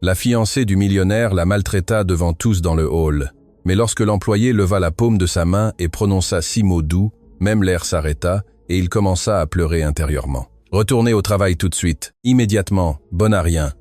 La fiancée du millionnaire la maltraita devant tous dans le hall. Mais lorsque l'employé leva la paume de sa main et prononça 6 mots doux, même l'air s'arrêta et il commença à pleurer intérieurement. « Retournez au travail tout de suite, immédiatement, bon à rien ».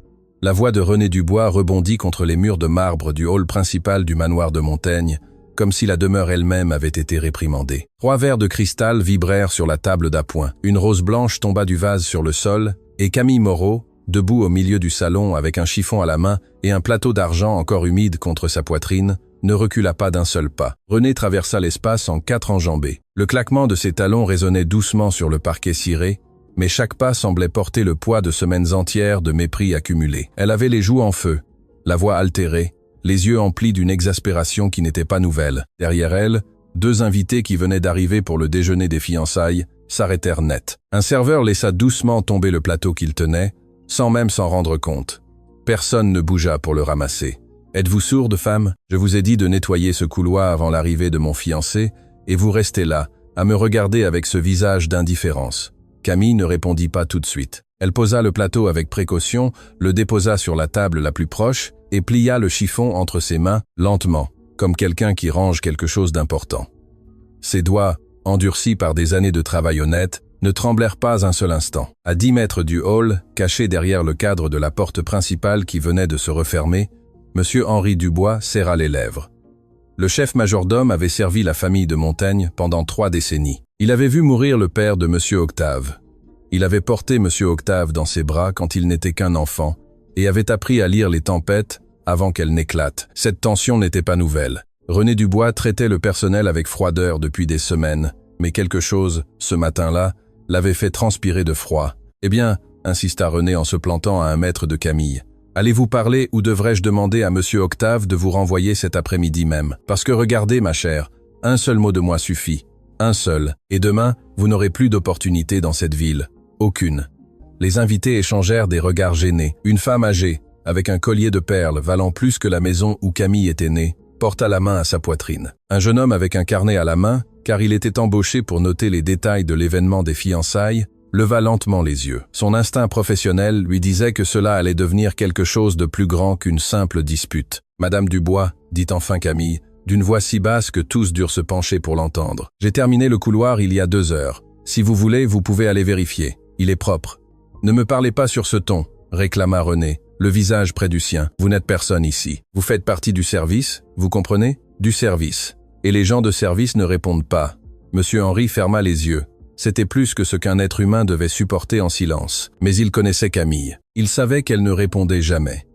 La voix de René Dubois rebondit contre les murs de marbre du hall principal du manoir de Montaigne, comme si la demeure elle-même avait été réprimandée. 3 verres de cristal vibrèrent sur la table d'appoint. Une rose blanche tomba du vase sur le sol, et Camille Moreau, debout au milieu du salon avec un chiffon à la main et un plateau d'argent encore humide contre sa poitrine, ne recula pas d'un seul pas. René traversa l'espace en 4 enjambées. Le claquement de ses talons résonnait doucement sur le parquet ciré, mais chaque pas semblait porter le poids de semaines entières de mépris accumulé. Elle avait les joues en feu, la voix altérée, les yeux emplis d'une exaspération qui n'était pas nouvelle. Derrière elle, 2 invités qui venaient d'arriver pour le déjeuner des fiançailles s'arrêtèrent net. Un serveur laissa doucement tomber le plateau qu'il tenait, sans même s'en rendre compte. Personne ne bougea pour le ramasser. « Êtes-vous sourde, femme? Je vous ai dit de nettoyer ce couloir avant l'arrivée de mon fiancé, et vous restez là, à me regarder avec ce visage d'indifférence. » Camille ne répondit pas tout de suite. Elle posa le plateau avec précaution, le déposa sur la table la plus proche et plia le chiffon entre ses mains, lentement, comme quelqu'un qui range quelque chose d'important. Ses doigts, endurcis par des années de travail honnête, ne tremblèrent pas un seul instant. À 10 mètres du hall, caché derrière le cadre de la porte principale qui venait de se refermer, M. Henri Dubois serra les lèvres. Le chef majordome avait servi la famille de Montaigne pendant 3 décennies. Il avait vu mourir le père de M. Octave. Il avait porté M. Octave dans ses bras quand il n'était qu'un enfant et avait appris à lire les tempêtes avant qu'elles n'éclatent. Cette tension n'était pas nouvelle. René Dubois traitait le personnel avec froideur depuis des semaines, mais quelque chose, ce matin-là, l'avait fait transpirer de froid. « Eh bien, » insista René en se plantant à 1 mètre de Camille. « Allez-vous parler ou devrais-je demander à M. Octave de vous renvoyer cet après-midi même? Parce que regardez, ma chère, un seul mot de moi suffit. Un seul. Et demain, vous n'aurez plus d'opportunité dans cette ville. Aucune. » Les invités échangèrent des regards gênés. Une femme âgée, avec un collier de perles valant plus que la maison où Camille était née, porta la main à sa poitrine. Un jeune homme avec un carnet à la main, car il était embauché pour noter les détails de l'événement des fiançailles, leva lentement les yeux. Son instinct professionnel lui disait que cela allait devenir quelque chose de plus grand qu'une simple dispute. « Madame Dubois, » dit enfin Camille, d'une voix si basse que tous durent se pencher pour l'entendre. « J'ai terminé le couloir il y a 2 heures. Si vous voulez, vous pouvez aller vérifier. Il est propre. » « Ne me parlez pas sur ce ton, » réclama René, le visage près du sien. « Vous n'êtes personne ici. Vous faites partie du service, vous comprenez? Du service. Et les gens de service ne répondent pas. » Monsieur Henri ferma les yeux. C'était plus que ce qu'un être humain devait supporter en silence. Mais il connaissait Camille. Il savait qu'elle ne répondait jamais.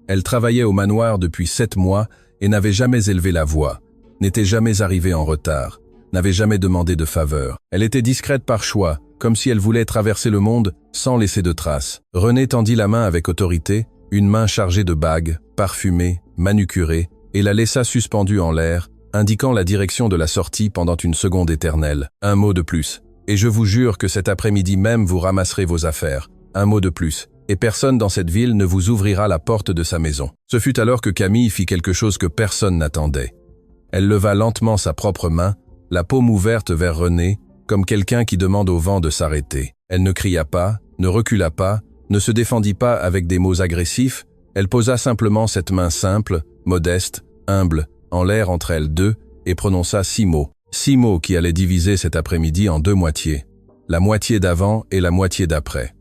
Elle travaillait au manoir depuis 7 mois et n'avait jamais élevé la voix, n'était jamais arrivée en retard, n'avait jamais demandé de faveur. Elle était discrète par choix, comme si elle voulait traverser le monde sans laisser de traces. René tendit la main avec autorité, une main chargée de bagues, parfumée, manucurée, et la laissa suspendue en l'air, indiquant la direction de la sortie pendant une seconde éternelle. Un mot de plus. Et je vous jure que cet après-midi même vous ramasserez vos affaires. Un mot de plus. Et personne dans cette ville ne vous ouvrira la porte de sa maison. Ce fut alors que Camille fit quelque chose que personne n'attendait. Elle leva lentement sa propre main, la paume ouverte vers René, comme quelqu'un qui demande au vent de s'arrêter. Elle ne cria pas, ne recula pas, ne se défendit pas avec des mots agressifs, elle posa simplement cette main simple, modeste, humble, en l'air entre elles deux, et prononça 6 mots. 6 mots qui allaient diviser cet après-midi en 2 moitiés. La moitié d'avant et la moitié d'après.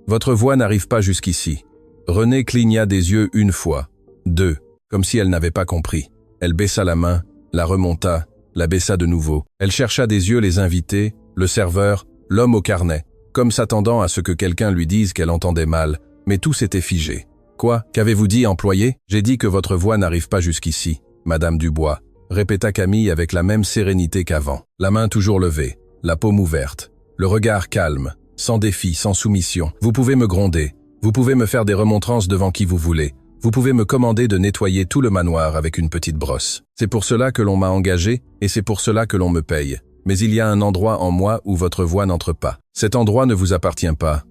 Votre voix n'arrive pas jusqu'ici. René cligna des yeux 1 fois, 2, comme si elle n'avait pas compris. Elle baissa la main, la remonta, la baissa de nouveau. Elle chercha des yeux les invités, le serveur, l'homme au carnet, comme s'attendant à ce que quelqu'un lui dise qu'elle entendait mal, mais tout s'était figé. « Quoi? Qu'avez-vous dit, employé? » « J'ai dit que votre voix n'arrive pas jusqu'ici, Madame Dubois, » répéta Camille avec la même sérénité qu'avant. La main toujours levée, la paume ouverte, le regard calme, sans défi, sans soumission. « Vous pouvez me gronder, vous pouvez me faire des remontrances devant qui vous voulez, vous pouvez me commander de nettoyer tout le manoir avec une petite brosse. C'est pour cela que l'on m'a engagé et c'est pour cela que l'on me paye. Mais il y a un endroit en moi où votre voix n'entre pas. Cet endroit ne vous appartient pas.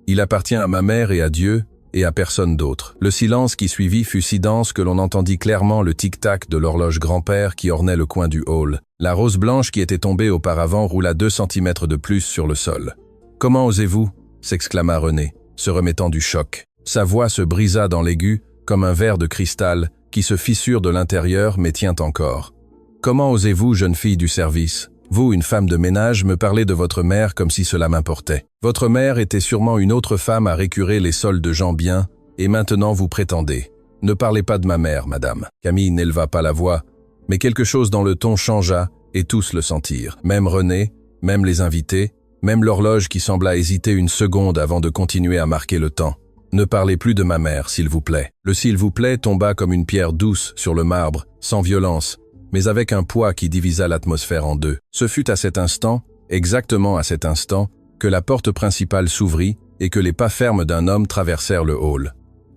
Il appartient à ma mère et à Dieu et à personne d'autre. » Le silence qui suivit fut si dense que l'on entendit clairement le tic-tac de l'horloge grand-père qui ornait le coin du hall. La rose blanche qui était tombée auparavant roula 2 centimètres de plus sur le sol. « Comment osez-vous » s'exclama René, se remettant du choc. Sa voix se brisa dans l'aigu, comme un verre de cristal qui se fissure de l'intérieur mais tient encore. Comment osez-vous, jeune fille du service, vous, une femme de ménage, me parler de votre mère comme si cela m'importait? Votre mère était sûrement une autre femme à récurer les sols de gens bien, et maintenant vous prétendez. Ne parlez pas de ma mère, madame. Camille n'éleva pas la voix, mais quelque chose dans le ton changea, et tous le sentirent. Même René, même les invités, même l'horloge qui sembla hésiter une seconde avant de continuer à marquer le temps. Ne parlez plus de ma mère, s'il vous plaît. Le s'il vous plaît tomba comme une pierre douce sur le marbre, sans violence, mais avec un poids qui divisa l'atmosphère en deux. Ce fut à cet instant, exactement à cet instant, que la porte principale s'ouvrit et que les pas fermes d'un homme traversèrent le hall.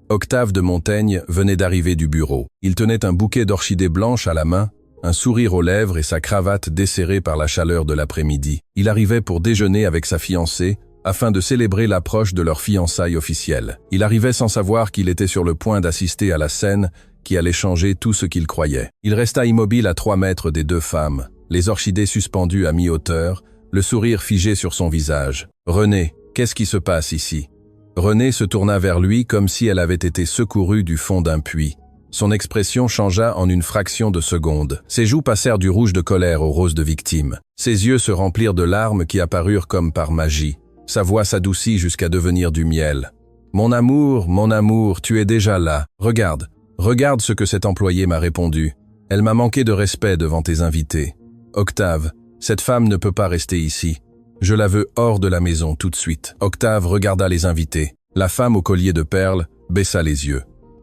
Octave de Montaigne venait d'arriver du bureau. Il tenait un bouquet d'orchidées blanches à la main, un sourire aux lèvres et sa cravate desserrée par la chaleur de l'après-midi. Il arrivait pour déjeuner avec sa fiancée, afin de célébrer l'approche de leur fiançailles officielle. Il arrivait sans savoir qu'il était sur le point d'assister à la scène qui allait changer tout ce qu'il croyait. Il resta immobile à 3 mètres des deux femmes, les orchidées suspendues à mi-hauteur, le sourire figé sur son visage. « René, qu'est-ce qui se passe ici ?» René se tourna vers lui comme si elle avait été secourue du fond d'un puits. Son expression changea en une fraction de seconde. Ses joues passèrent du rouge de colère au rose de victime. Ses yeux se remplirent de larmes qui apparurent comme par magie. Sa voix s'adoucit jusqu'à devenir du miel. « Mon amour, tu es déjà là. Regarde ce que cette employée m'a répondu. Elle m'a manqué de respect devant tes invités. Octave, cette femme ne peut pas rester ici. Je la veux hors de la maison tout de suite. » Octave regarda les invités. La femme au collier de perles baissa les yeux.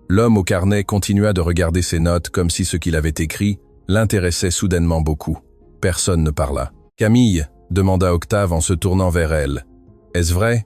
L'homme au carnet continua de regarder ses notes comme si ce qu'il avait écrit l'intéressait soudainement beaucoup. Personne ne parla. « Camille ?» demanda Octave en se tournant vers elle. « Est-ce vrai ?»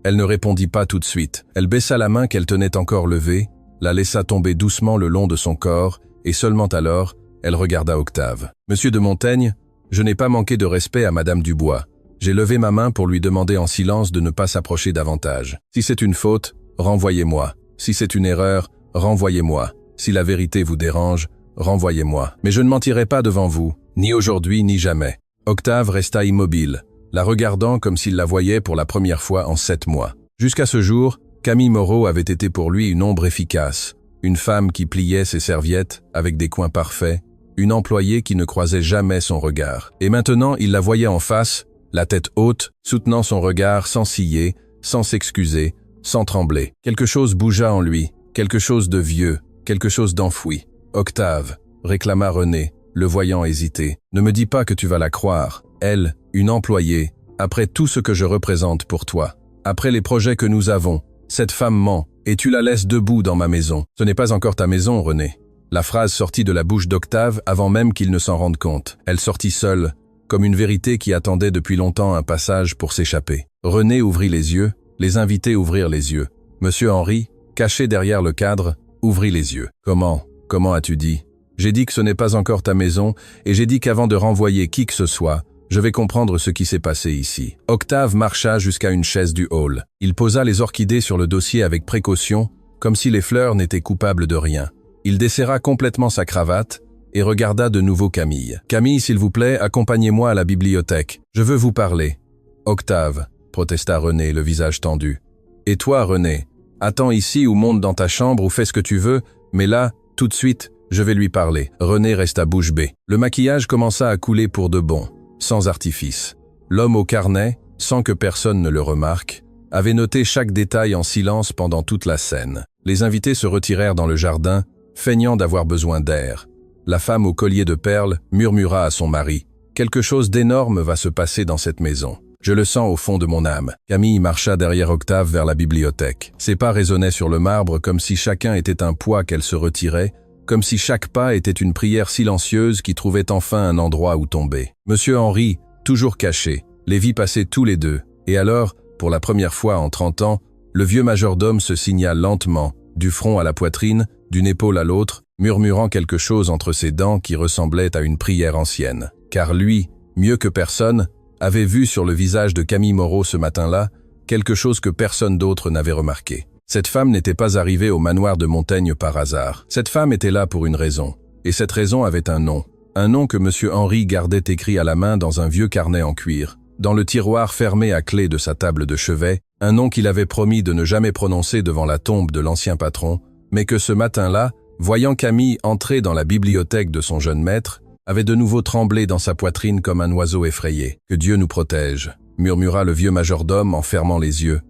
Elle ne répondit pas tout de suite. Elle baissa la main qu'elle tenait encore levée, la laissa tomber doucement le long de son corps, et seulement alors, elle regarda Octave. « Monsieur de Montaigne, je n'ai pas manqué de respect à Madame Dubois. J'ai levé ma main pour lui demander en silence de ne pas s'approcher davantage. Si c'est une faute, renvoyez-moi. Si c'est une erreur, renvoyez-moi. Si la vérité vous dérange, renvoyez-moi. Mais je ne mentirai pas devant vous, ni aujourd'hui ni jamais. » Octave resta immobile, la regardant comme s'il la voyait pour la première fois en 7 mois. Jusqu'à ce jour, Camille Moreau avait été pour lui une ombre efficace, une femme qui pliait ses serviettes avec des coins parfaits, une employée qui ne croisait jamais son regard. Et maintenant, il la voyait en face, la tête haute, soutenant son regard sans ciller, sans s'excuser, sans trembler. Quelque chose bougea en lui, quelque chose de vieux, quelque chose d'enfoui. « Octave » réclama René, le voyant hésiter. « Ne me dis pas que tu vas la croire. Elle, une employée, après tout ce que je représente pour toi, après les projets que nous avons, cette femme ment, et tu la laisses debout dans ma maison. Ce n'est pas encore ta maison, René. » La phrase sortit de la bouche d'Octave avant même qu'il ne s'en rende compte. Elle sortit seule, comme une vérité qui attendait depuis longtemps un passage pour s'échapper. René ouvrit les yeux, les invités ouvrirent les yeux. Monsieur Henri, caché derrière le cadre, ouvrit les yeux. « Comment as-tu dit ? J'ai dit que ce n'est pas encore ta maison, et j'ai dit qu'avant de renvoyer qui que ce soit, je vais comprendre ce qui s'est passé ici. » Octave marcha jusqu'à une chaise du hall. Il posa les orchidées sur le dossier avec précaution, comme si les fleurs n'étaient coupables de rien. Il desserra complètement sa cravate et regarda de nouveau Camille. « Camille, s'il vous plaît, accompagnez-moi à la bibliothèque. Je veux vous parler. »« Octave, » protesta René, le visage tendu. « Et toi, René, attends ici ou monte dans ta chambre ou fais ce que tu veux, mais là, tout de suite, je vais lui parler. » René resta bouche bée. Le maquillage commença à couler pour de bon, sans artifice. L'homme au carnet, sans que personne ne le remarque, avait noté chaque détail en silence pendant toute la scène. Les invités se retirèrent dans le jardin, feignant d'avoir besoin d'air. La femme au collier de perles murmura à son mari « Quelque chose d'énorme va se passer dans cette maison. Je le sens au fond de mon âme. » Camille marcha derrière Octave vers la bibliothèque. Ses pas résonnaient sur le marbre comme si chacun était un poids qu'elle se retirait, comme si chaque pas était une prière silencieuse qui trouvait enfin un endroit où tomber. Monsieur Henri, toujours caché, les vit passer tous les deux, et alors, pour la première fois en 30 ans, le vieux majordome se signa lentement, du front à la poitrine, d'une épaule à l'autre, murmurant quelque chose entre ses dents qui ressemblait à une prière ancienne. Car lui, mieux que personne, avait vu sur le visage de Camille Moreau ce matin-là quelque chose que personne d'autre n'avait remarqué. Cette femme n'était pas arrivée au manoir de Montaigne par hasard. Cette femme était là pour une raison, et cette raison avait un nom que Monsieur Henri gardait écrit à la main dans un vieux carnet en cuir, dans le tiroir fermé à clé de sa table de chevet, un nom qu'il avait promis de ne jamais prononcer devant la tombe de l'ancien patron, mais que ce matin-là, voyant Camille entrer dans la bibliothèque de son jeune maître, avait de nouveau tremblé dans sa poitrine comme un oiseau effrayé. « Que Dieu nous protège », murmura le vieux majordome en fermant les yeux.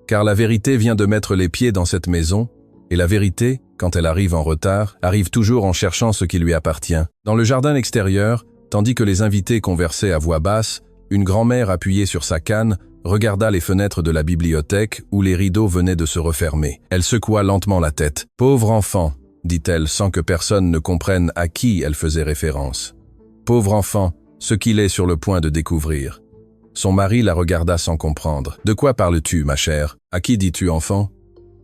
Car la vérité vient de mettre les pieds dans cette maison, et la vérité, quand elle arrive en retard, arrive toujours en cherchant ce qui lui appartient. Dans le jardin extérieur, tandis que les invités conversaient à voix basse, une grand-mère appuyée sur sa canne regarda les fenêtres de la bibliothèque où les rideaux venaient de se refermer. Elle secoua lentement la tête. « Pauvre enfant », dit-elle sans que personne ne comprenne à qui elle faisait référence. « Pauvre enfant, ce qu'il est sur le point de découvrir. » Son mari la regarda sans comprendre. « De quoi parles-tu, ma chère? À qui dis-tu enfant ?»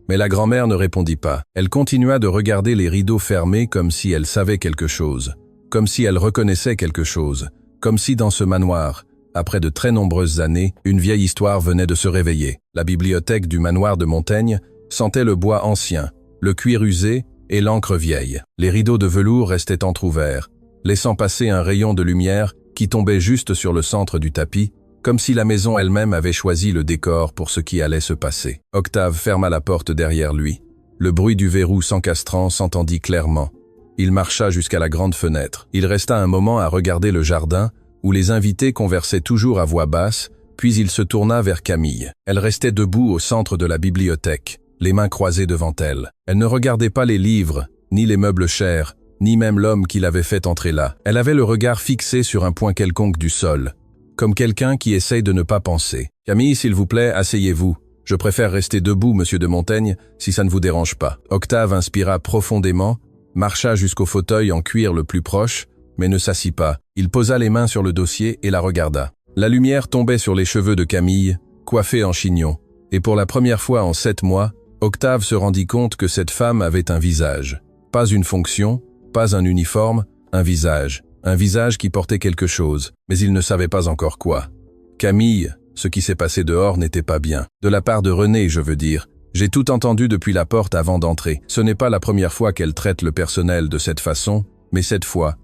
Mais la grand-mère ne répondit pas. Elle continua de regarder les rideaux fermés comme si elle savait quelque chose, comme si elle reconnaissait quelque chose, comme si dans ce manoir, après de très nombreuses années, une vieille histoire venait de se réveiller. La bibliothèque du manoir de Montaigne sentait le bois ancien, le cuir usé et l'encre vieille. Les rideaux de velours restaient entr'ouverts, laissant passer un rayon de lumière qui tombait juste sur le centre du tapis, comme si la maison elle-même avait choisi le décor pour ce qui allait se passer. Octave ferma la porte derrière lui. Le bruit du verrou s'encastrant s'entendit clairement. Il marcha jusqu'à la grande fenêtre. Il resta un moment à regarder le jardin, où les invités conversaient toujours à voix basse, puis il se tourna vers Camille. Elle restait debout au centre de la bibliothèque, les mains croisées devant elle. Elle ne regardait pas les livres, ni les meubles chers, ni même l'homme qui l'avait fait entrer là. Elle avait le regard fixé sur un point quelconque du sol, comme quelqu'un qui essaye de ne pas penser. « Camille, s'il vous plaît, asseyez-vous. Je préfère rester debout, monsieur de Montaigne, si ça ne vous dérange pas. » Octave inspira profondément, marcha jusqu'au fauteuil en cuir le plus proche, mais ne s'assit pas. Il posa les mains sur le dossier et la regarda. La lumière tombait sur les cheveux de Camille, coiffée en chignon, et pour la première fois en 7 mois, Octave se rendit compte que cette femme avait un visage. Pas une fonction, pas un uniforme, un visage. Un visage qui portait quelque chose, mais il ne savait pas encore quoi. Camille, ce qui s'est passé dehors n'était pas bien. De la part de René, je veux dire. J'ai tout entendu depuis la porte avant d'entrer. Ce n'est pas la première fois qu'elle traite le personnel de cette façon, mais cette fois,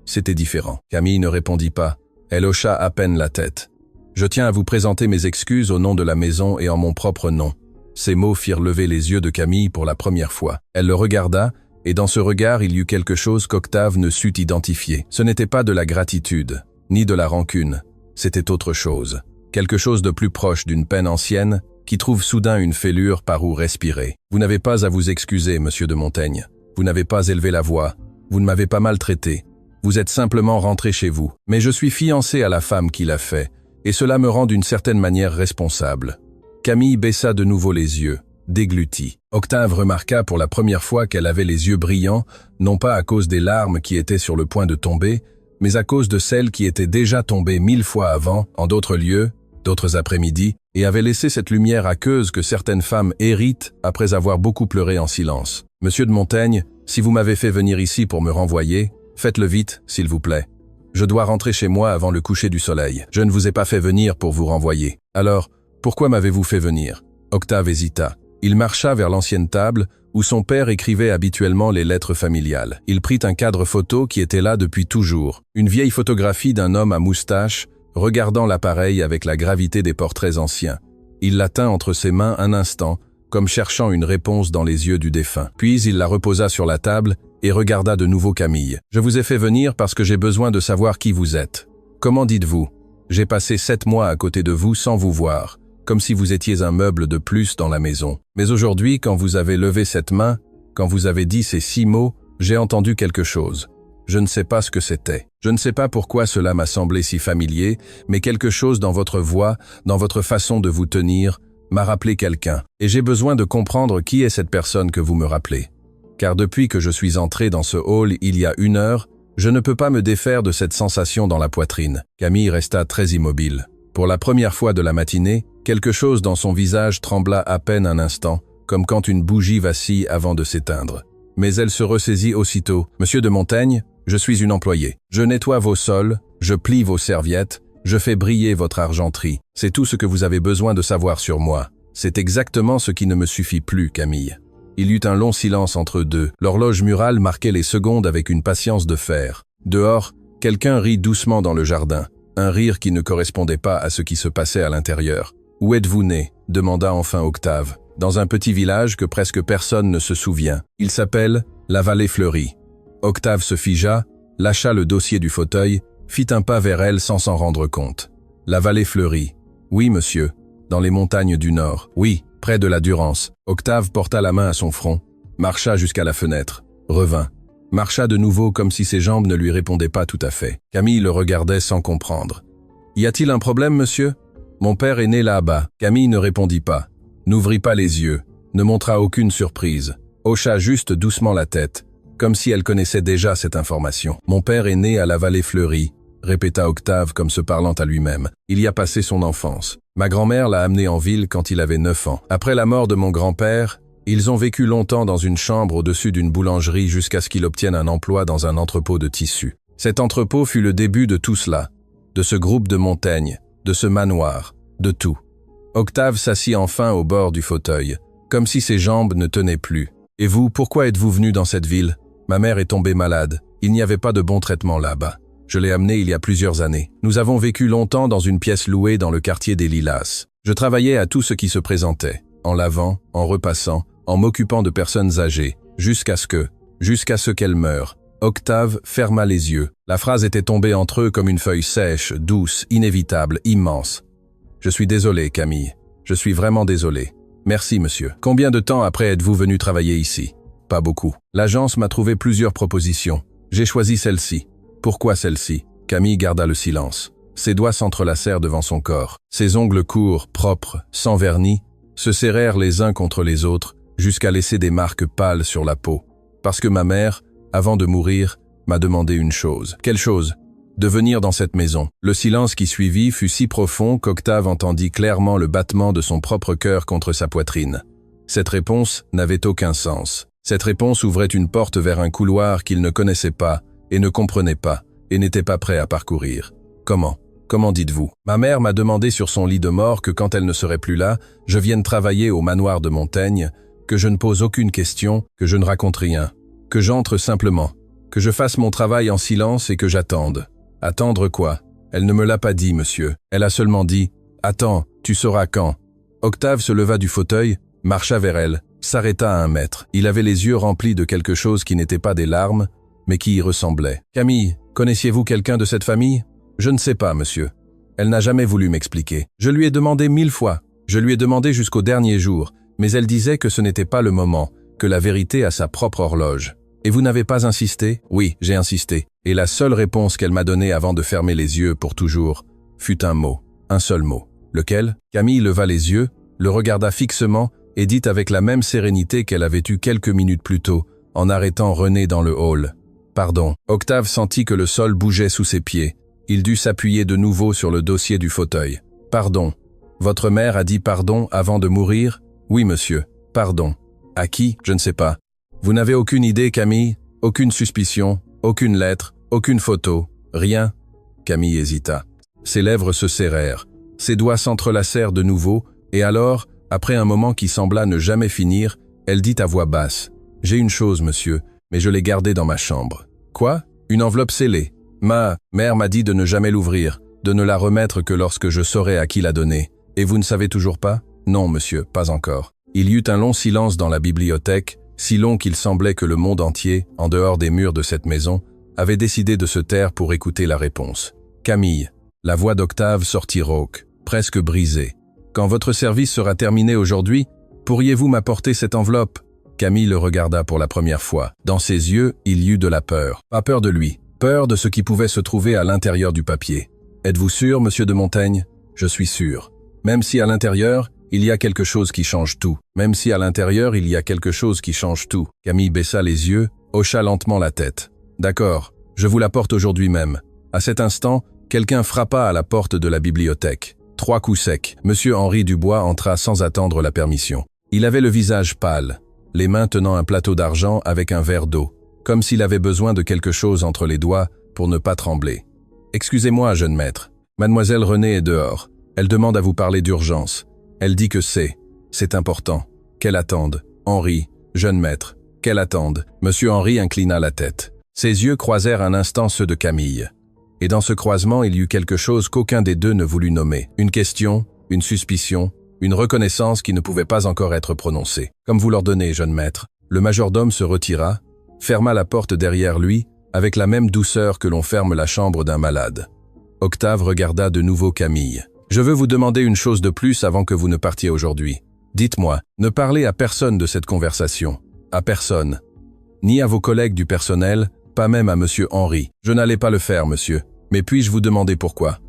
c'était différent. Camille ne répondit pas. Elle hocha à peine la tête. « Je tiens à vous présenter mes excuses au nom de la maison et en mon propre nom. » Ces mots firent lever les yeux de Camille pour la première fois. Elle le regarda, et dans ce regard il y eut quelque chose qu'Octave ne sut identifier. Ce n'était pas de la gratitude, ni de la rancune. C'était autre chose. Quelque chose de plus proche d'une peine ancienne, qui trouve soudain une fêlure par où respirer. « Vous n'avez pas à vous excuser, monsieur de Montaigne. Vous n'avez pas élevé la voix. Vous ne m'avez pas maltraité. Vous êtes simplement rentré chez vous. Mais je suis fiancé à la femme qui l'a fait, et cela me rend d'une certaine manière responsable. » Camille baissa de nouveau les yeux, déglutie. Octave remarqua pour la première fois qu'elle avait les yeux brillants, non pas à cause des larmes qui étaient sur le point de tomber, mais à cause de celles qui étaient déjà tombées 1000 fois avant, en d'autres lieux, d'autres après-midi, et avaient laissé cette lumière aqueuse que certaines femmes héritent après avoir beaucoup pleuré en silence. « Monsieur de Montaigne, si vous m'avez fait venir ici pour me renvoyer, faites-le vite, s'il vous plaît. Je dois rentrer chez moi avant le coucher du soleil. Je ne vous ai pas fait venir pour vous renvoyer. Alors, pourquoi m'avez-vous fait venir ?» Octave hésita. Il marcha vers l'ancienne table où son père écrivait habituellement les lettres familiales. Il prit un cadre photo qui était là depuis toujours. Une vieille photographie d'un homme à moustache, regardant l'appareil avec la gravité des portraits anciens. Il la tint entre ses mains un instant, comme cherchant une réponse dans les yeux du défunt. Puis il la reposa sur la table et regarda de nouveau Camille. « Je vous ai fait venir parce que j'ai besoin de savoir qui vous êtes. Comment dites-vous? J'ai passé 7 mois à côté de vous sans vous voir, comme si vous étiez un meuble de plus dans la maison. Mais aujourd'hui, quand vous avez levé cette main, quand vous avez dit ces 6 mots, j'ai entendu quelque chose. Je ne sais pas ce que c'était. Je ne sais pas pourquoi cela m'a semblé si familier, mais quelque chose dans votre voix, dans votre façon de vous tenir, m'a rappelé quelqu'un. Et j'ai besoin de comprendre qui est cette personne que vous me rappelez. Car depuis que je suis entré dans ce hall il y a 1 heure, je ne peux pas me défaire de cette sensation dans la poitrine. » Camille resta très immobile. Pour la première fois de la matinée, quelque chose dans son visage trembla à peine un instant, comme quand une bougie vacille avant de s'éteindre. Mais elle se ressaisit aussitôt. « Monsieur de Montaigne, je suis une employée. Je nettoie vos sols, je plie vos serviettes, je fais briller votre argenterie. C'est tout ce que vous avez besoin de savoir sur moi. C'est exactement ce qui ne me suffit plus, Camille. » Il y eut un long silence entre eux deux. L'horloge murale marquait les secondes avec une patience de fer. Dehors, quelqu'un rit doucement dans le jardin. Un rire qui ne correspondait pas à ce qui se passait à l'intérieur. « Où êtes-vous né ?» demanda enfin Octave. « dans un petit village que presque personne ne se souvient. Il s'appelle la Vallée Fleurie. Octave se figea, lâcha le dossier du fauteuil, fit un pas vers elle sans s'en rendre compte. La Vallée Fleurie. Oui, monsieur. Dans les montagnes du Nord. Oui, près de la Durance. Octave porta la main à son front, marcha jusqu'à la fenêtre, revint. Marcha de nouveau comme si ses jambes ne lui répondaient pas tout à fait. Camille le regardait sans comprendre. « Y a-t-il un problème, monsieur ? Mon père est né là-bas. » Camille ne répondit pas, n'ouvrit pas les yeux, ne montra aucune surprise, hocha juste doucement la tête, comme si elle connaissait déjà cette information. « Mon père est né à la Vallée Fleurie », répéta Octave comme se parlant à lui-même. Il y a passé son enfance. Ma grand-mère l'a amené en ville quand il avait 9 ans. Après la mort de mon grand-père, ils ont vécu longtemps dans une chambre au-dessus d'une boulangerie jusqu'à ce qu'il obtienne un emploi dans un entrepôt de tissus. Cet entrepôt fut le début de tout cela, de ce groupe de montagnes, de ce manoir, de tout. Octave s'assit enfin au bord du fauteuil, comme si ses jambes ne tenaient plus. « Et vous, pourquoi êtes-vous venu dans cette ville ? Ma mère est tombée malade. Il n'y avait pas de bon traitement là-bas. Je l'ai amenée il y a plusieurs années. Nous avons vécu longtemps dans une pièce louée dans le quartier des Lilas. Je travaillais à tout ce qui se présentait, en lavant, en repassant, en m'occupant de personnes âgées, jusqu'à ce qu'elle meure. » Octave ferma les yeux. La phrase était tombée entre eux comme une feuille sèche, douce, inévitable, immense. « Je suis désolé, Camille. Je suis vraiment désolé. Merci, monsieur. Combien de temps après êtes-vous venu travailler ici ? Pas beaucoup. L'agence m'a trouvé plusieurs propositions. J'ai choisi celle-ci. Pourquoi celle-ci ? Camille garda le silence. Ses doigts s'entrelacèrent devant son corps. Ses ongles courts, propres, sans vernis, se serrèrent les uns contre les autres, jusqu'à laisser des marques pâles sur la peau. Parce que ma mère, avant de mourir, m'a demandé une chose. Quelle chose ? De venir dans cette maison. Le silence qui suivit fut si profond qu'Octave entendit clairement le battement de son propre cœur contre sa poitrine. Cette réponse n'avait aucun sens. Cette réponse ouvrait une porte vers un couloir qu'il ne connaissait pas, et ne comprenait pas, et n'était pas prêt à parcourir. Comment ? Comment dites-vous ? Ma mère m'a demandé sur son lit de mort que quand elle ne serait plus là, je vienne travailler au manoir de Montaigne, que je ne pose aucune question, que je ne raconte rien, que j'entre simplement, que je fasse mon travail en silence et que j'attende. Attendre quoi ? Elle ne me l'a pas dit, monsieur. Elle a seulement dit « Attends, tu sauras quand ». Octave se leva du fauteuil, marcha vers elle, s'arrêta à 1 mètre. Il avait les yeux remplis de quelque chose qui n'était pas des larmes, mais qui y ressemblait. « Camille, connaissiez-vous quelqu'un de cette famille ? » « Je ne sais pas, monsieur. Elle n'a jamais voulu m'expliquer. Je lui ai demandé 1000 fois. Je lui ai demandé jusqu'au dernier jour, mais elle disait que ce n'était pas le moment, que la vérité a sa propre horloge. Et vous n'avez pas insisté ? Oui, j'ai insisté. Et la seule réponse qu'elle m'a donnée avant de fermer les yeux pour toujours fut un mot, un seul mot. Lequel ? Camille leva les yeux, le regarda fixement et dit avec la même sérénité qu'elle avait eue quelques minutes plus tôt, en arrêtant René dans le hall. « Pardon. » Octave sentit que le sol bougeait sous ses pieds. Il dut s'appuyer de nouveau sur le dossier du fauteuil. « Pardon. Votre mère a dit pardon avant de mourir ? » « Oui, monsieur. Pardon. À qui ? Je ne sais pas. Vous n'avez aucune idée, Camille ? Aucune suspicion ? Aucune lettre ? Aucune photo ? Rien ?» Camille hésita. Ses lèvres se serrèrent. Ses doigts s'entrelacèrent de nouveau, et alors, après un moment qui sembla ne jamais finir, elle dit à voix basse. « J'ai une chose, monsieur, mais je l'ai gardée dans ma chambre. »« Quoi ? Une enveloppe scellée. Ma mère m'a dit de ne jamais l'ouvrir, de ne la remettre que lorsque je saurais à qui la donner. Et vous ne savez toujours pas ? Non, monsieur, pas encore. » Il y eut un long silence dans la bibliothèque, si long qu'il semblait que le monde entier, en dehors des murs de cette maison, avait décidé de se taire pour écouter la réponse. « Camille. » La voix d'Octave sortit rauque, presque brisée. « Quand votre service sera terminé aujourd'hui, pourriez-vous m'apporter cette enveloppe ?» Camille le regarda pour la première fois. Dans ses yeux, il y eut de la peur. Pas peur de lui. Peur de ce qui pouvait se trouver à l'intérieur du papier. « Êtes-vous sûr, monsieur de Montaigne ? » « Je suis sûr. Même si à l'intérieur, il y a quelque chose qui change tout. Même si à l'intérieur, il y a quelque chose qui change tout. » Camille baissa les yeux, hocha lentement la tête. « D'accord, je vous l'apporte aujourd'hui même. » À cet instant, quelqu'un frappa à la porte de la bibliothèque. 3 coups secs. Monsieur Henri Dubois entra sans attendre la permission. Il avait le visage pâle, les mains tenant un plateau d'argent avec un verre d'eau, comme s'il avait besoin de quelque chose entre les doigts pour ne pas trembler. « Excusez-moi, jeune maître. Mademoiselle Renée est dehors. Elle demande à vous parler d'urgence. Elle dit que c'est important. Qu'elle attende. Henri, jeune maître, qu'elle attende. » Monsieur Henri inclina la tête. Ses yeux croisèrent un instant ceux de Camille. Et dans ce croisement, il y eut quelque chose qu'aucun des deux ne voulut nommer. Une question, une suspicion, une reconnaissance qui ne pouvait pas encore être prononcée. Comme vous l'ordonnez, jeune maître. Le majordome se retira, ferma la porte derrière lui, avec la même douceur que l'on ferme la chambre d'un malade. Octave regarda de nouveau Camille. « Je veux vous demander une chose de plus avant que vous ne partiez aujourd'hui. Dites-moi, ne parlez à personne de cette conversation. À personne. Ni à vos collègues du personnel, pas même à monsieur Henry. Je n'allais pas le faire, monsieur. Mais puis-je vous demander pourquoi ?»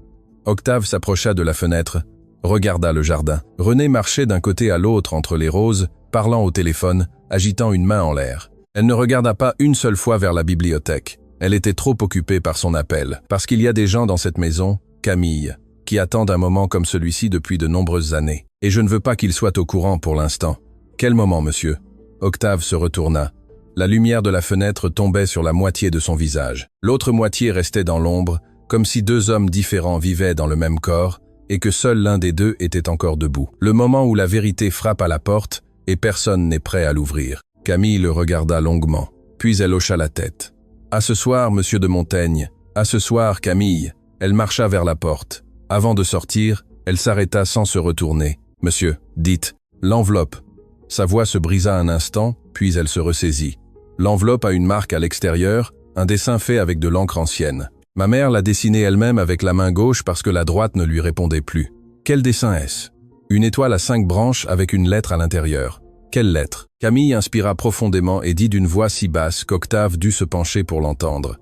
Octave s'approcha de la fenêtre, regarda le jardin. René marchait d'un côté à l'autre entre les roses, parlant au téléphone, agitant une main en l'air. Elle ne regarda pas une seule fois vers la bibliothèque. Elle était trop occupée par son appel. Parce qu'il y a des gens dans cette maison, Camille, qui attendent un moment comme celui-ci depuis de nombreuses années. Et je ne veux pas qu'il soit au courant pour l'instant. Quel moment, monsieur? Octave se retourna. La lumière de la fenêtre tombait sur la moitié de son visage. L'autre moitié restait dans l'ombre, comme si deux hommes différents vivaient dans le même corps, et que seul l'un des deux était encore debout. Le moment où la vérité frappe à la porte, et personne n'est prêt à l'ouvrir. Camille le regarda longuement, puis elle hocha la tête. « À ce soir, monsieur de Montaigne. À ce soir, Camille. » Elle marcha vers la porte. Avant de sortir, elle s'arrêta sans se retourner. « Monsieur, dites, l'enveloppe. » Sa voix se brisa un instant, puis elle se ressaisit. L'enveloppe a une marque à l'extérieur, un dessin fait avec de l'encre ancienne. Ma mère l'a dessiné elle-même avec la main gauche parce que la droite ne lui répondait plus. Quel dessin est-ce? Une étoile à 5 branches avec une lettre à l'intérieur. Quelle lettre? Camille inspira profondément et dit d'une voix si basse qu'Octave dut se pencher pour l'entendre.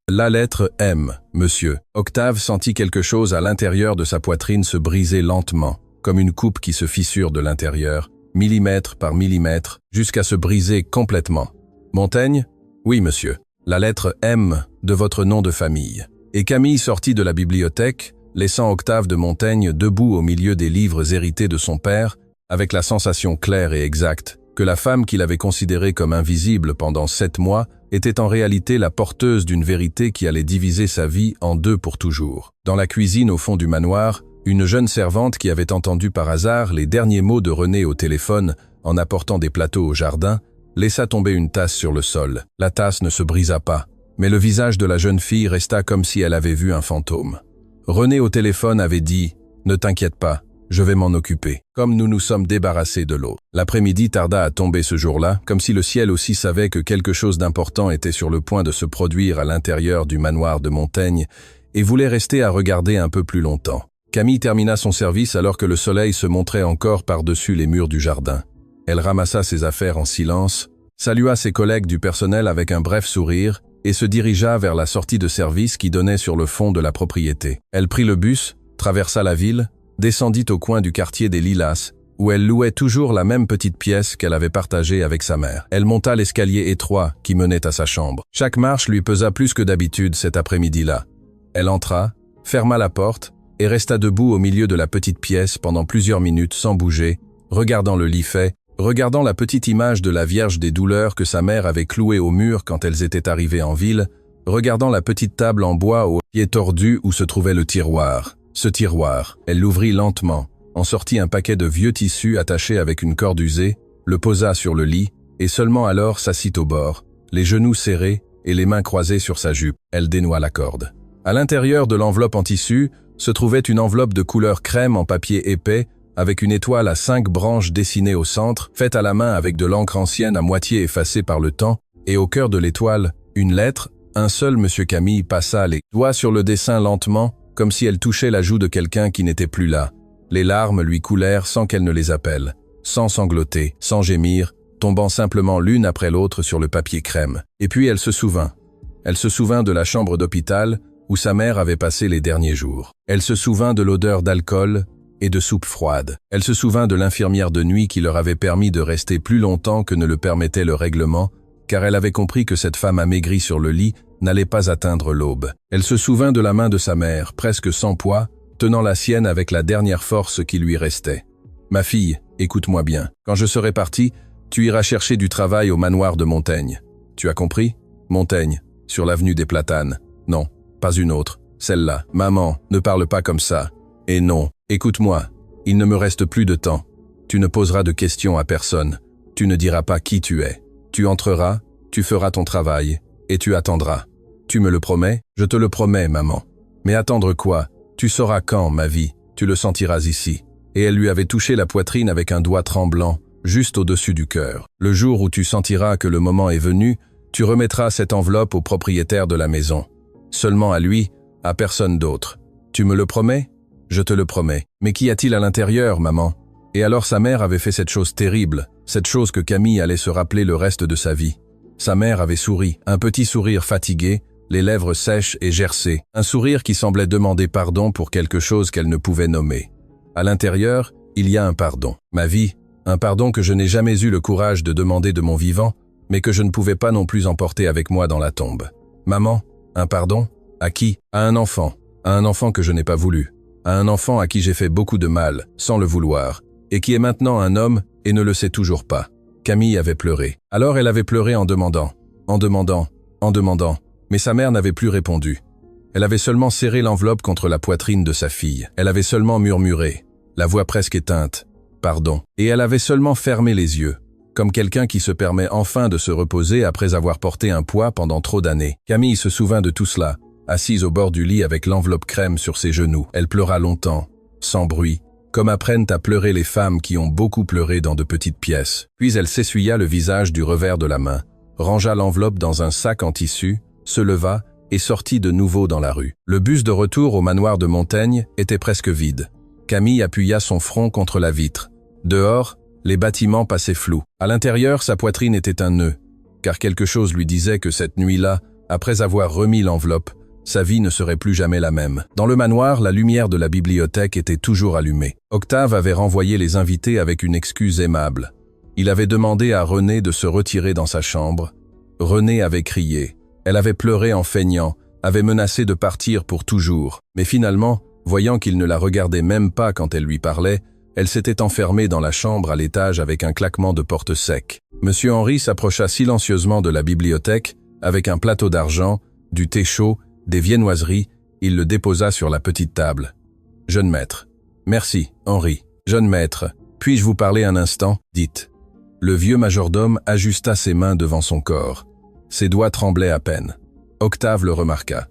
La lettre M, monsieur. Octave sentit quelque chose à l'intérieur de sa poitrine se briser lentement, comme une coupe qui se fissure de l'intérieur, millimètre par millimètre, jusqu'à se briser complètement. Montaigne? Oui, monsieur. La lettre M de votre nom de famille. Et Camille sortit de la bibliothèque, laissant Octave de Montaigne debout au milieu des livres hérités de son père, avec la sensation claire et exacte que la femme qu'il avait considérée comme invisible pendant 7 mois était en réalité la porteuse d'une vérité qui allait diviser sa vie en deux pour toujours. Dans la cuisine au fond du manoir, une jeune servante qui avait entendu par hasard les derniers mots de René au téléphone en apportant des plateaux au jardin, laissa tomber une tasse sur le sol. La tasse ne se brisa pas, mais le visage de la jeune fille resta comme si elle avait vu un fantôme. René au téléphone avait dit « Ne t'inquiète pas, je vais m'en occuper », comme nous nous sommes débarrassés de l'eau. L'après-midi tarda à tomber ce jour-là, comme si le ciel aussi savait que quelque chose d'important était sur le point de se produire à l'intérieur du manoir de Montaigne et voulait rester à regarder un peu plus longtemps. Camille termina son service alors que le soleil se montrait encore par-dessus les murs du jardin. Elle ramassa ses affaires en silence, salua ses collègues du personnel avec un bref sourire et se dirigea vers la sortie de service qui donnait sur le fond de la propriété. Elle prit le bus, traversa la ville, descendit au coin du quartier des Lilas, où elle louait toujours la même petite pièce qu'elle avait partagée avec sa mère. Elle monta l'escalier étroit qui menait à sa chambre. Chaque marche lui pesa plus que d'habitude cet après-midi-là. Elle entra, ferma la porte et resta debout au milieu de la petite pièce pendant plusieurs minutes sans bouger, regardant le lit fait, regardant la petite image de la Vierge des Douleurs que sa mère avait clouée au mur quand elles étaient arrivées en ville, regardant la petite table en bois au pied tordu où se trouvait le tiroir. Ce tiroir, elle l'ouvrit lentement, en sortit un paquet de vieux tissus attachés avec une corde usée, le posa sur le lit, et seulement alors s'assit au bord, les genoux serrés et les mains croisées sur sa jupe. Elle dénoua la corde. À l'intérieur de l'enveloppe en tissu se trouvait une enveloppe de couleur crème en papier épais, avec une étoile à 5 branches dessinée au centre, faite à la main avec de l'encre ancienne à moitié effacée par le temps, et au cœur de l'étoile, une lettre. Un seul monsieur Camille passa les doigts sur le dessin lentement, comme si elle touchait la joue de quelqu'un qui n'était plus là. Les larmes lui coulèrent sans qu'elle ne les appelle, sans sangloter, sans gémir, tombant simplement l'une après l'autre sur le papier crème. Et puis elle se souvint. Elle se souvint de la chambre d'hôpital où sa mère avait passé les derniers jours. Elle se souvint de l'odeur d'alcool et de soupe froide. Elle se souvint de l'infirmière de nuit qui leur avait permis de rester plus longtemps que ne le permettait le règlement, car elle avait compris que cette femme amaigrie sur le lit n'allait pas atteindre l'aube. Elle se souvint de la main de sa mère, presque sans poids, tenant la sienne avec la dernière force qui lui restait. « Ma fille, écoute-moi bien. Quand je serai parti, tu iras chercher du travail au manoir de Montaigne. Tu as compris? Montaigne, sur l'avenue des Platanes. Non, pas une autre, celle-là. Maman, ne parle pas comme ça. Et non, écoute-moi, il ne me reste plus de temps. Tu ne poseras de questions à personne. Tu ne diras pas qui tu es. Tu entreras, tu feras ton travail, et tu attendras. Tu me le promets? Je te le promets, maman. Mais attendre quoi? Tu sauras quand, ma vie, tu le sentiras ici. et elle lui avait touché la poitrine avec un doigt tremblant, juste au-dessus du cœur. Le jour où tu sentiras que le moment est venu, tu remettras cette enveloppe au propriétaire de la maison. Seulement à lui, à personne d'autre. Tu me le promets? Je te le promets. Mais qu'y a-t-il à l'intérieur, maman? Et alors sa mère avait fait cette chose terrible, cette chose que Camille allait se rappeler le reste de sa vie. Sa mère avait souri, un petit sourire fatigué, les lèvres sèches et gercées, un sourire qui semblait demander pardon pour quelque chose qu'elle ne pouvait nommer. À l'intérieur, il y a un pardon. Ma vie, un pardon que je n'ai jamais eu le courage de demander de mon vivant, mais que je ne pouvais pas non plus emporter avec moi dans la tombe. Maman, un pardon? À qui? À un enfant que je n'ai pas voulu, à un enfant à qui j'ai fait beaucoup de mal, sans le vouloir, et qui est maintenant un homme et ne le sait toujours pas. Camille avait pleuré. Alors elle avait pleuré en demandant, mais sa mère n'avait plus répondu. Elle avait seulement serré l'enveloppe contre la poitrine de sa fille. Elle avait seulement murmuré, la voix presque éteinte, « Pardon ». Et elle avait seulement fermé les yeux, comme quelqu'un qui se permet enfin de se reposer après avoir porté un poids pendant trop d'années. Camille se souvint de tout cela, assise au bord du lit avec l'enveloppe crème sur ses genoux. Elle pleura longtemps, sans bruit, comme apprennent à pleurer les femmes qui ont beaucoup pleuré dans de petites pièces. Puis elle s'essuya le visage du revers de la main, rangea l'enveloppe dans un sac en tissu, se leva et sortit de nouveau dans la rue. Le bus de retour au manoir de Montaigne était presque vide. Camille appuya son front contre la vitre. Dehors, les bâtiments passaient flous. À l'intérieur, sa poitrine était un nœud, car quelque chose lui disait que cette nuit-là, après avoir remis l'enveloppe, sa vie ne serait plus jamais la même. Dans le manoir, la lumière de la bibliothèque était toujours allumée. Octave avait renvoyé les invités avec une excuse aimable. Il avait demandé à Renée de se retirer dans sa chambre. Renée avait crié. Elle avait pleuré en feignant, avait menacé de partir pour toujours. Mais finalement, voyant qu'il ne la regardait même pas quand elle lui parlait, elle s'était enfermée dans la chambre à l'étage avec un claquement de porte sec. Monsieur Henri s'approcha silencieusement de la bibliothèque avec un plateau d'argent, du thé chaud, des viennoiseries, il le déposa sur la petite table. « Jeune maître. »« Merci, Henri. »« Jeune maître, puis-je vous parler un instant ?» Dites. Le vieux majordome ajusta ses mains devant son corps. Ses doigts tremblaient à peine. Octave le remarqua.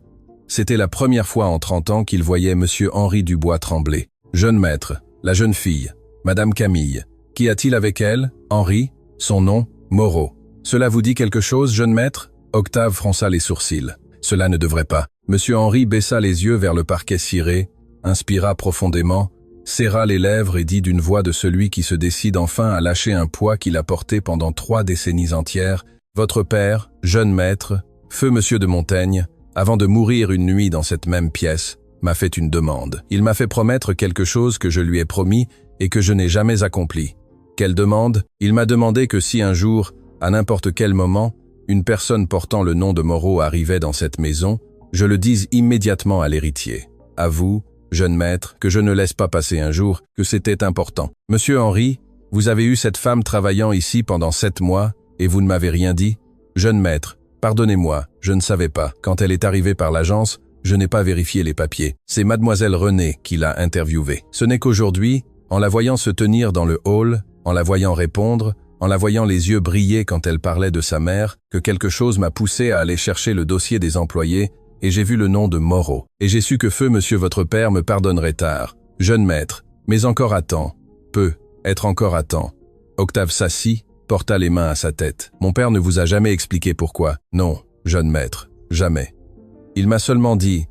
C'était la première fois en 30 ans qu'il voyait Monsieur Henri Dubois trembler. « Jeune maître, la jeune fille, Madame Camille. Qu'y a-t-il avec elle? Henri? Son nom? Moreau. Cela vous dit quelque chose, jeune maître ?» Octave fronça les sourcils. Cela ne devrait pas. Monsieur Henri baissa les yeux vers le parquet ciré, inspira profondément, serra les lèvres et dit d'une voix de celui qui se décide enfin à lâcher un poids qu'il a porté pendant 3 décennies entières, « Votre père, jeune maître, feu monsieur de Montaigne, avant de mourir une nuit dans cette même pièce, m'a fait une demande. Il m'a fait promettre quelque chose que je lui ai promis et que je n'ai jamais accompli. Quelle demande? Il m'a demandé que si un jour, à n'importe quel moment, une personne portant le nom de Moreau arrivait dans cette maison, je le dise immédiatement à l'héritier. À vous, jeune maître, que je ne laisse pas passer un jour, que c'était important. Monsieur Henri, vous avez eu cette femme travaillant ici pendant 7 mois, et vous ne m'avez rien dit? Jeune maître, pardonnez-moi, je ne savais pas. Quand elle est arrivée par l'agence, je n'ai pas vérifié les papiers. C'est mademoiselle Renée qui l'a interviewée. Ce n'est qu'aujourd'hui, en la voyant se tenir dans le hall, en la voyant répondre, en la voyant les yeux briller quand elle parlait de sa mère, que quelque chose m'a poussé à aller chercher le dossier des employés, et j'ai vu le nom de Moreau. Et j'ai su que feu monsieur votre père me pardonnerait tard. Jeune maître, mais encore à temps. Peut être encore à temps. Octave s'assit, porta les mains à sa tête. Mon père ne vous a jamais expliqué pourquoi. Non, jeune maître, jamais. Il m'a seulement dit,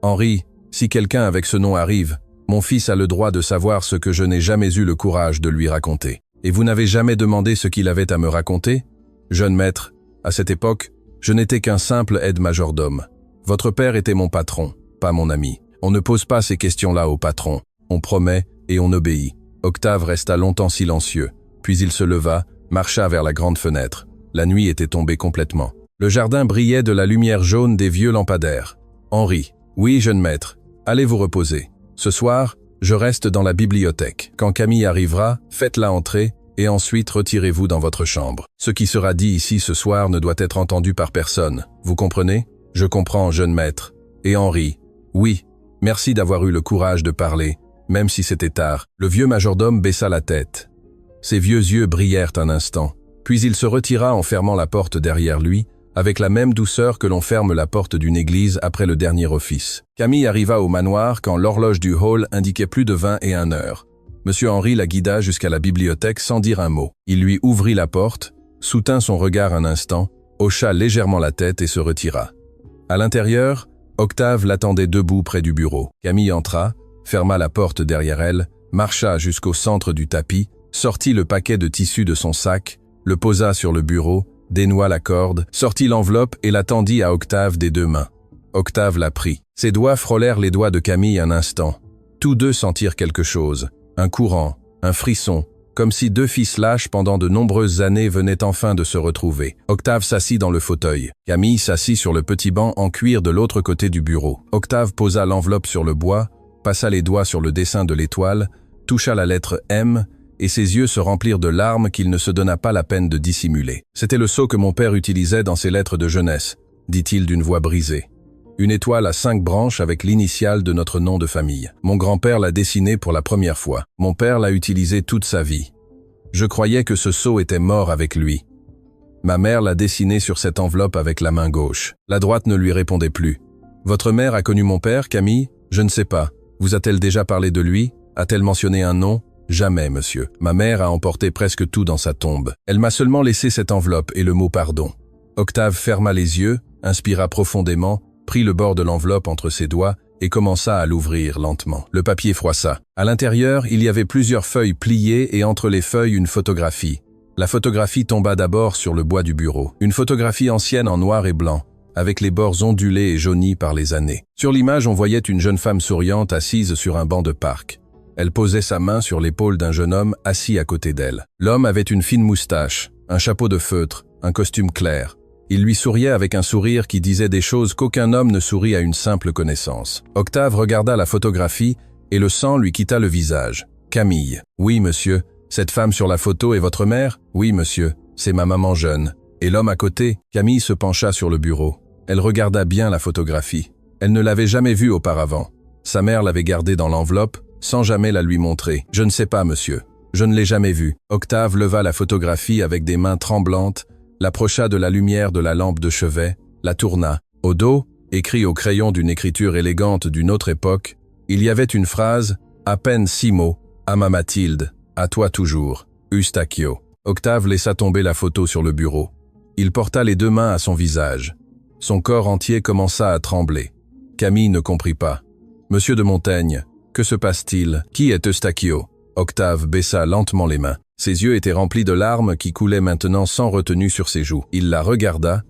Henri, si quelqu'un avec ce nom arrive, mon fils a le droit de savoir ce que je n'ai jamais eu le courage de lui raconter. Et vous n'avez jamais demandé ce qu'il avait à me raconter? Jeune maître, à cette époque, je n'étais qu'un simple aide-majordome. Votre père était mon patron, pas mon ami. On ne pose pas ces questions-là au patron. On promet et on obéit. Octave resta longtemps silencieux, puis il se leva, marcha vers la grande fenêtre. La nuit était tombée complètement. Le jardin brillait de la lumière jaune des vieux lampadaires. Henri, oui, jeune maître, allez vous reposer. Ce soir, je reste dans la bibliothèque. Quand Camille arrivera, faites-la entrer et ensuite retirez-vous dans votre chambre. Ce qui sera dit ici ce soir ne doit être entendu par personne. Vous comprenez? Je comprends, jeune maître. Et Henri, oui, merci d'avoir eu le courage de parler, même si c'était tard. Le vieux majordome baissa la tête. Ses vieux yeux brillèrent un instant, puis il se retira en fermant la porte derrière lui, avec la même douceur que l'on ferme la porte d'une église après le dernier office. Camille arriva au manoir quand l'horloge du hall indiquait plus de 21 heures. Monsieur Henri la guida jusqu'à la bibliothèque sans dire un mot. Il lui ouvrit la porte, soutint son regard un instant, hocha légèrement la tête et se retira. À l'intérieur, Octave l'attendait debout près du bureau. Camille entra, ferma la porte derrière elle, marcha jusqu'au centre du tapis, sortit le paquet de tissu de son sac, le posa sur le bureau, dénoua la corde, sortit l'enveloppe et la tendit à Octave des deux mains. Octave la prit. Ses doigts frôlèrent les doigts de Camille un instant. Tous deux sentirent quelque chose, un courant, un frisson, comme si deux fils lâches pendant de nombreuses années venaient enfin de se retrouver. Octave s'assit dans le fauteuil. Camille s'assit sur le petit banc en cuir de l'autre côté du bureau. Octave posa l'enveloppe sur le bois, passa les doigts sur le dessin de l'étoile, toucha la lettre M, et ses yeux se remplirent de larmes qu'il ne se donna pas la peine de dissimuler. « C'était le sceau que mon père utilisait dans ses lettres de jeunesse », dit-il d'une voix brisée. Une étoile à 5 branches avec l'initiale de notre nom de famille. Mon grand-père l'a dessiné pour la première fois. Mon père l'a utilisé toute sa vie. Je croyais que ce sceau était mort avec lui. Ma mère l'a dessiné sur cette enveloppe avec la main gauche. La droite ne lui répondait plus. Votre mère a connu mon père, Camille? Je ne sais pas. Vous a-t-elle déjà parlé de lui? A-t-elle mentionné un nom? Jamais, monsieur. Ma mère a emporté presque tout dans sa tombe. Elle m'a seulement laissé cette enveloppe et le mot pardon. Octave ferma les yeux, inspira profondément, prit le bord de l'enveloppe entre ses doigts et commença à l'ouvrir lentement. Le papier froissa. À l'intérieur, il y avait plusieurs feuilles pliées et entre les feuilles une photographie. La photographie tomba d'abord sur le bois du bureau. Une photographie ancienne en noir et blanc, avec les bords ondulés et jaunis par les années. Sur l'image, on voyait une jeune femme souriante assise sur un banc de parc. Elle posait sa main sur l'épaule d'un jeune homme assis à côté d'elle. L'homme avait une fine moustache, un chapeau de feutre, un costume clair. Il lui souriait avec un sourire qui disait des choses qu'aucun homme ne sourit à une simple connaissance. Octave regarda la photographie et le sang lui quitta le visage. Camille. Oui, monsieur. Cette femme sur la photo est votre mère? Oui, monsieur. C'est ma maman jeune. Et l'homme à côté? Camille se pencha sur le bureau. Elle regarda bien la photographie. Elle ne l'avait jamais vue auparavant. Sa mère l'avait gardée dans l'enveloppe, sans jamais la lui montrer. Je ne sais pas, monsieur. Je ne l'ai jamais vue. Octave leva la photographie avec des mains tremblantes, l'approcha de la lumière de la lampe de chevet, la tourna. Au dos, écrit au crayon d'une écriture élégante d'une autre époque, il y avait une phrase, à peine 6 mots, « À ma Mathilde, à toi toujours, Eustachio ». Octave laissa tomber la photo sur le bureau. Il porta les 2 mains à son visage. Son corps entier commença à trembler. Camille ne comprit pas. « Monsieur de Montaigne, que se passe-t-il? Qui est Eustachio » Octave baissa lentement les mains. Ses yeux étaient remplis de larmes qui coulaient maintenant sans retenue sur ses joues. Il la regarda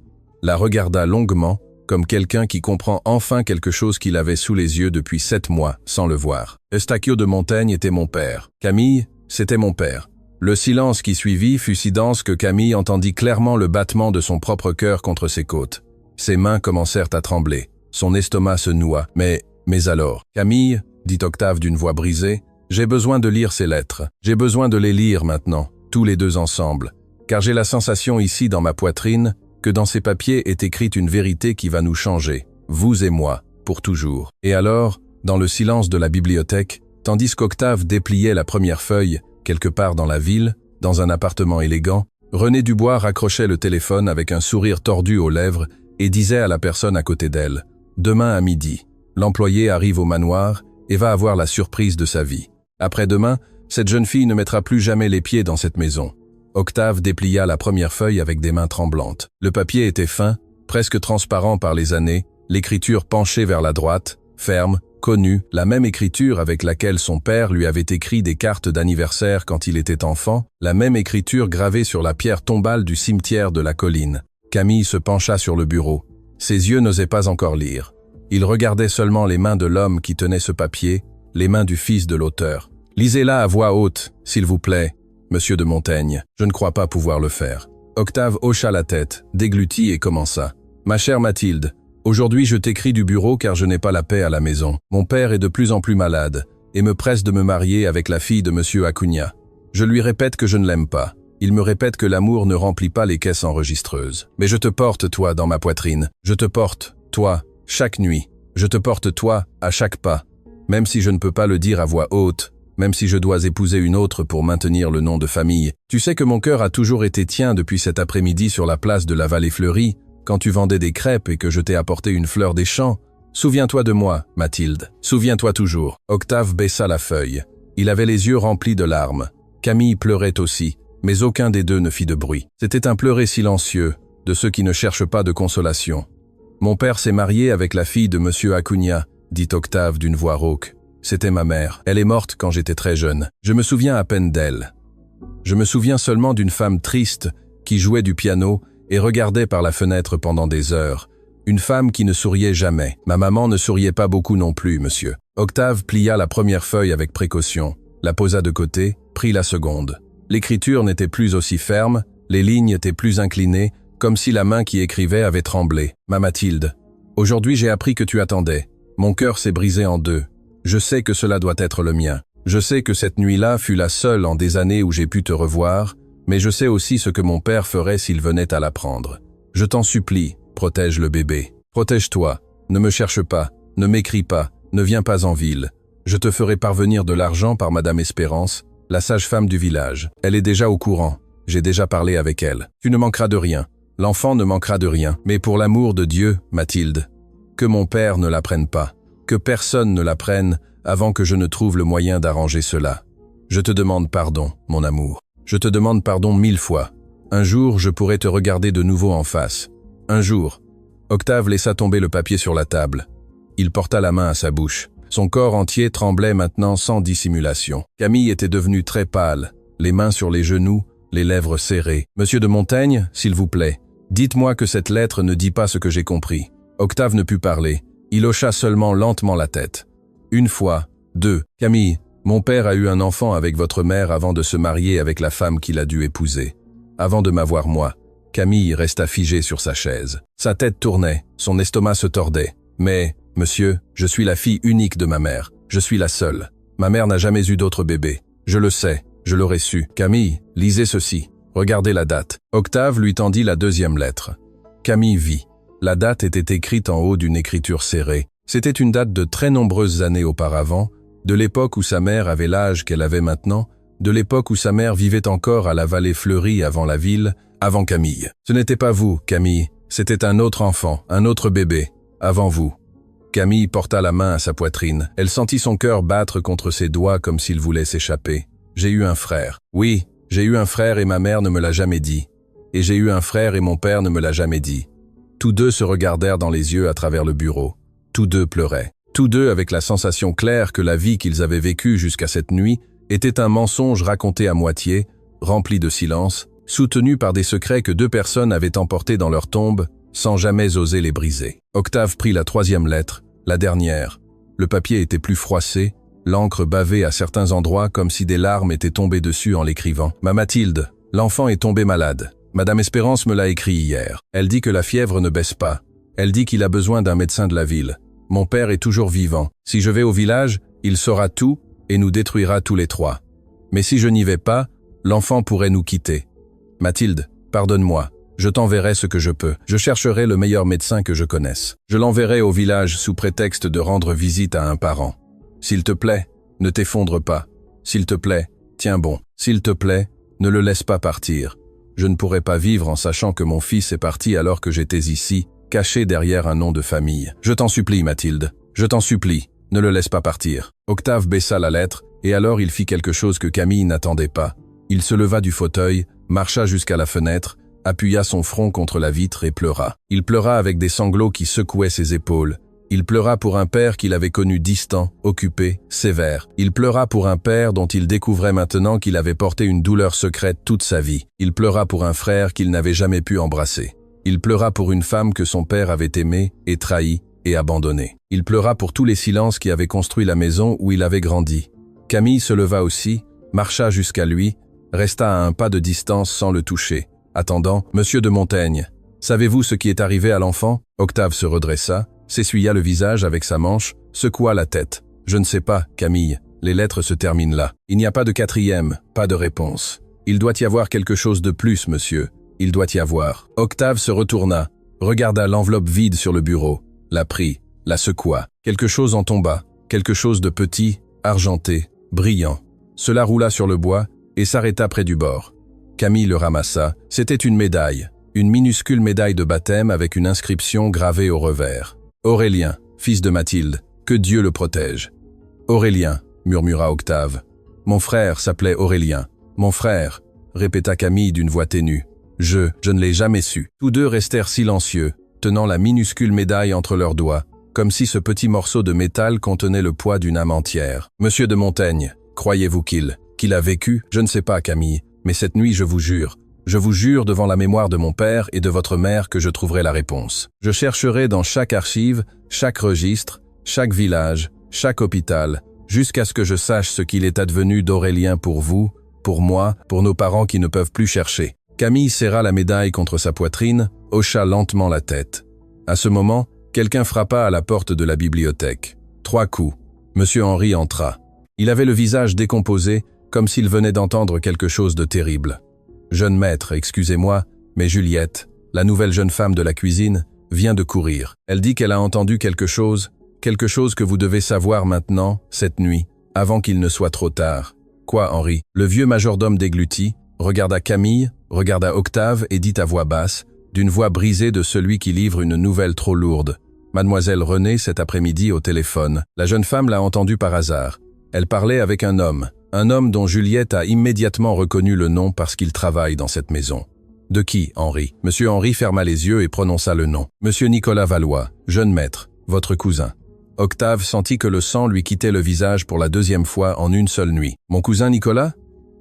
longuement, comme quelqu'un qui comprend enfin quelque chose qu'il avait sous les yeux depuis 7 mois, sans le voir. Eustachio de Montaigne était mon père. Camille, c'était mon père. Le silence qui suivit fut si dense que Camille entendit clairement le battement de son propre cœur contre ses côtes. Ses mains commencèrent à trembler. Son estomac se noua. Mais alors, Camille, dit Octave d'une voix brisée, j'ai besoin de lire ces lettres. J'ai besoin de les lire maintenant, tous les 2 ensemble, car j'ai la sensation ici dans ma poitrine que dans ces papiers est écrite une vérité qui va nous changer, vous et moi, pour toujours. Et alors, dans le silence de la bibliothèque, tandis qu'Octave dépliait la première feuille, quelque part dans la ville, dans un appartement élégant, René Dubois raccrochait le téléphone avec un sourire tordu aux lèvres et disait à la personne à côté d'elle, « Demain à midi, l'employé arrive au manoir et va avoir la surprise de sa vie. Après-demain, cette jeune fille ne mettra plus jamais les pieds dans cette maison. » Octave déplia la première feuille avec des mains tremblantes. Le papier était fin, presque transparent par les années, l'écriture penchée vers la droite, ferme, connue, la même écriture avec laquelle son père lui avait écrit des cartes d'anniversaire quand il était enfant, la même écriture gravée sur la pierre tombale du cimetière de la colline. Camille se pencha sur le bureau. Ses yeux n'osaient pas encore lire. Il regardait seulement les mains de l'homme qui tenait ce papier, les mains du fils de l'auteur. « Lisez-la à voix haute, s'il vous plaît, monsieur de Montaigne. Je ne crois pas pouvoir le faire. » Octave hocha la tête, déglutit et commença. « Ma chère Mathilde, aujourd'hui je t'écris du bureau car je n'ai pas la paix à la maison. Mon père est de plus en plus malade et me presse de me marier avec la fille de monsieur Acuna. Je lui répète que je ne l'aime pas. Il me répète que l'amour ne remplit pas les caisses enregistreuses. Mais je te porte, toi, dans ma poitrine. Je te porte, toi, chaque nuit. Je te porte, toi, à chaque pas. Même si je ne peux pas le dire à voix haute, même si je dois épouser une autre pour maintenir le nom de famille. Tu sais que mon cœur a toujours été tien depuis cet après-midi sur la place de la Vallée Fleurie, quand tu vendais des crêpes et que je t'ai apporté une fleur des champs. Souviens-toi de moi, Mathilde. Souviens-toi toujours. » Octave baissa la feuille. Il avait les yeux remplis de larmes. Camille pleurait aussi, mais aucun des deux ne fit de bruit. C'était un pleurer silencieux, de ceux qui ne cherchent pas de consolation. « Mon père s'est marié avec la fille de Monsieur Acuna », dit Octave d'une voix rauque. « C'était ma mère. Elle est morte quand j'étais très jeune. Je me souviens à peine d'elle. Je me souviens seulement d'une femme triste qui jouait du piano et regardait par la fenêtre pendant des heures. Une femme qui ne souriait jamais. Ma maman ne souriait pas beaucoup non plus, monsieur. » Octave plia la première feuille avec précaution, la posa de côté, prit la seconde. L'écriture n'était plus aussi ferme, les lignes étaient plus inclinées, comme si la main qui écrivait avait tremblé. « Ma Mathilde, aujourd'hui j'ai appris que tu attendais. Mon cœur s'est brisé en deux. Je sais que cela doit être le mien. Je sais que cette nuit-là fut la seule en des années où j'ai pu te revoir, mais je sais aussi ce que mon père ferait s'il venait à l'apprendre. Je t'en supplie, protège le bébé. Protège-toi, ne me cherche pas, ne m'écris pas, ne viens pas en ville. Je te ferai parvenir de l'argent par Madame Espérance, la sage-femme du village. Elle est déjà au courant, j'ai déjà parlé avec elle. Tu ne manqueras de rien, l'enfant ne manquera de rien. Mais pour l'amour de Dieu, Mathilde, que mon père ne l'apprenne pas, que personne ne l'apprenne avant que je ne trouve le moyen d'arranger cela. Je te demande pardon, mon amour. Je te demande pardon 1000 fois. Un jour, je pourrai te regarder de nouveau en face. Un jour. » Octave laissa tomber le papier sur la table. Il porta la main à sa bouche. Son corps entier tremblait maintenant sans dissimulation. Camille était devenue très pâle, les mains sur les genoux, les lèvres serrées. « Monsieur de Montaigne, s'il vous plaît, dites-moi que cette lettre ne dit pas ce que j'ai compris. » Octave ne put parler. Il hocha seulement lentement la tête. Une fois, deux. « Camille, mon père a eu un enfant avec votre mère avant de se marier avec la femme qu'il a dû épouser. Avant de m'avoir moi. » Camille resta figée sur sa chaise. Sa tête tournait, son estomac se tordait. « Mais, monsieur, je suis la fille unique de ma mère. Je suis la seule. Ma mère n'a jamais eu d'autre bébé. Je le sais, je l'aurais su. Camille, lisez ceci. Regardez la date. » Octave lui tendit la deuxième lettre. Camille vit. La date était écrite en haut d'une écriture serrée. C'était une date de très nombreuses années auparavant, de l'époque où sa mère avait l'âge qu'elle avait maintenant, de l'époque où sa mère vivait encore à la vallée fleurie avant la ville, avant Camille. Ce n'était pas vous, Camille, c'était un autre enfant, un autre bébé, avant vous. Camille porta la main à sa poitrine. Elle sentit son cœur battre contre ses doigts comme s'il voulait s'échapper. J'ai eu un frère. Oui, j'ai eu un frère et ma mère ne me l'a jamais dit. Et j'ai eu un frère et mon père ne me l'a jamais dit. Tous deux se regardèrent dans les yeux à travers le bureau. Tous deux pleuraient. Tous deux avec la sensation claire que la vie qu'ils avaient vécue jusqu'à cette nuit était un mensonge raconté à moitié, rempli de silence, soutenu par des secrets que deux personnes avaient emportés dans leur tombe, sans jamais oser les briser. Octave prit la troisième lettre, la dernière. Le papier était plus froissé, l'encre bavait à certains endroits comme si des larmes étaient tombées dessus en l'écrivant. « Ma Mathilde, l'enfant est tombé malade. Madame Espérance me l'a écrit hier. Elle dit que la fièvre ne baisse pas. Elle dit qu'il a besoin d'un médecin de la ville. Mon père est toujours vivant. Si je vais au village, il saura tout et nous détruira tous les trois. Mais si je n'y vais pas, l'enfant pourrait nous quitter. Mathilde, pardonne-moi. Je t'enverrai ce que je peux. Je chercherai le meilleur médecin que je connaisse. Je l'enverrai au village sous prétexte de rendre visite à un parent. S'il te plaît, ne t'effondre pas. S'il te plaît, tiens bon. S'il te plaît, ne le laisse pas partir. Je ne pourrai pas vivre en sachant que mon fils est parti alors que j'étais ici, caché derrière un nom de famille. Je t'en supplie, Mathilde. Je t'en supplie. Ne le laisse pas partir. » Octave baissa la lettre, et alors il fit quelque chose que Camille n'attendait pas. Il se leva du fauteuil, marcha jusqu'à la fenêtre, appuya son front contre la vitre et pleura. Il pleura avec des sanglots qui secouaient ses épaules. Il pleura pour un père qu'il avait connu distant, occupé, sévère. Il pleura pour un père dont il découvrait maintenant qu'il avait porté une douleur secrète toute sa vie. Il pleura pour un frère qu'il n'avait jamais pu embrasser. Il pleura pour une femme que son père avait aimée et trahie et abandonnée. Il pleura pour tous les silences qui avaient construit la maison où il avait grandi. Camille se leva aussi, marcha jusqu'à lui, resta à un pas de distance sans le toucher. Attendant, « Monsieur de Montaigne, savez-vous ce qui est arrivé à l'enfant » Octave se redressa, s'essuya le visage avec sa manche, secoua la tête. « Je ne sais pas, Camille, les lettres se terminent là. Il n'y a pas de quatrième, pas de réponse. Il doit y avoir quelque chose de plus, monsieur. Il doit y avoir. » Octave se retourna, regarda l'enveloppe vide sur le bureau, la prit, la secoua. Quelque chose en tomba, quelque chose de petit, argenté, brillant. Cela roula sur le bois et s'arrêta près du bord. Camille le ramassa. C'était une médaille, une minuscule médaille de baptême avec une inscription gravée au revers. « Aurélien, fils de Mathilde, que Dieu le protège. »« Aurélien, murmura Octave. Mon frère s'appelait Aurélien. Mon frère, répéta Camille d'une voix ténue. Je ne l'ai jamais su. Tous deux restèrent silencieux, tenant la minuscule médaille entre leurs doigts, comme si ce petit morceau de métal contenait le poids d'une âme entière. Monsieur de Montaigne, croyez-vous qu'il a vécu? Je ne sais pas, Camille, mais cette nuit, je vous jure devant la mémoire de mon père et de votre mère que je trouverai la réponse. Je chercherai dans chaque archive, chaque registre, chaque village, chaque hôpital, jusqu'à ce que je sache ce qu'il est advenu d'Aurélien pour vous, pour moi, pour nos parents qui ne peuvent plus chercher. Camille serra la médaille contre sa poitrine, hocha lentement la tête. À ce moment, quelqu'un frappa à la porte de la bibliothèque. 3 coups. Monsieur Henri entra. Il avait le visage décomposé, comme s'il venait d'entendre quelque chose de terrible. « Jeune maître, excusez-moi, mais Juliette, la nouvelle jeune femme de la cuisine, vient de courir. Elle dit qu'elle a entendu quelque chose que vous devez savoir maintenant, cette nuit, avant qu'il ne soit trop tard. » « Quoi, Henri ?» Le vieux majordome déglutit, regarda Camille, regarda Octave et dit à voix basse, d'une voix brisée de celui qui livre une nouvelle trop lourde. « Mademoiselle Renée cet après-midi au téléphone. La jeune femme l'a entendue par hasard. Elle parlait avec un homme dont Juliette a immédiatement reconnu le nom parce qu'il travaille dans cette maison. » « De qui, Henri ?» Monsieur Henri ferma les yeux et prononça le nom. « Monsieur Nicolas Valois, jeune maître, votre cousin. » Octave sentit que le sang lui quittait le visage pour la 2e fois en une seule nuit. « Mon cousin Nicolas ?»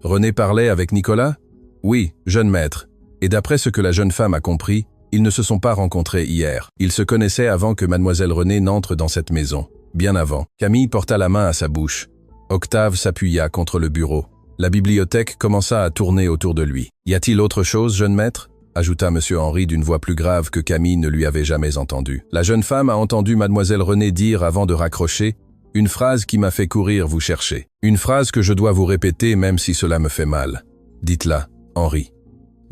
René parlait avec Nicolas ? « Oui, jeune maître. Et d'après ce que la jeune femme a compris, ils ne se sont pas rencontrés hier. Ils se connaissaient avant que mademoiselle Renée n'entre dans cette maison. Bien avant. » Camille porta la main à sa bouche. Octave s'appuya contre le bureau. La bibliothèque commença à tourner autour de lui. « Y a-t-il autre chose, jeune maître ?» ajouta monsieur Henri d'une voix plus grave que Camille ne lui avait jamais entendue. La jeune femme a entendu mademoiselle Renée dire avant de raccrocher « Une phrase qui m'a fait courir vous chercher. Une phrase que je dois vous répéter même si cela me fait mal. Dites-la, Henri. »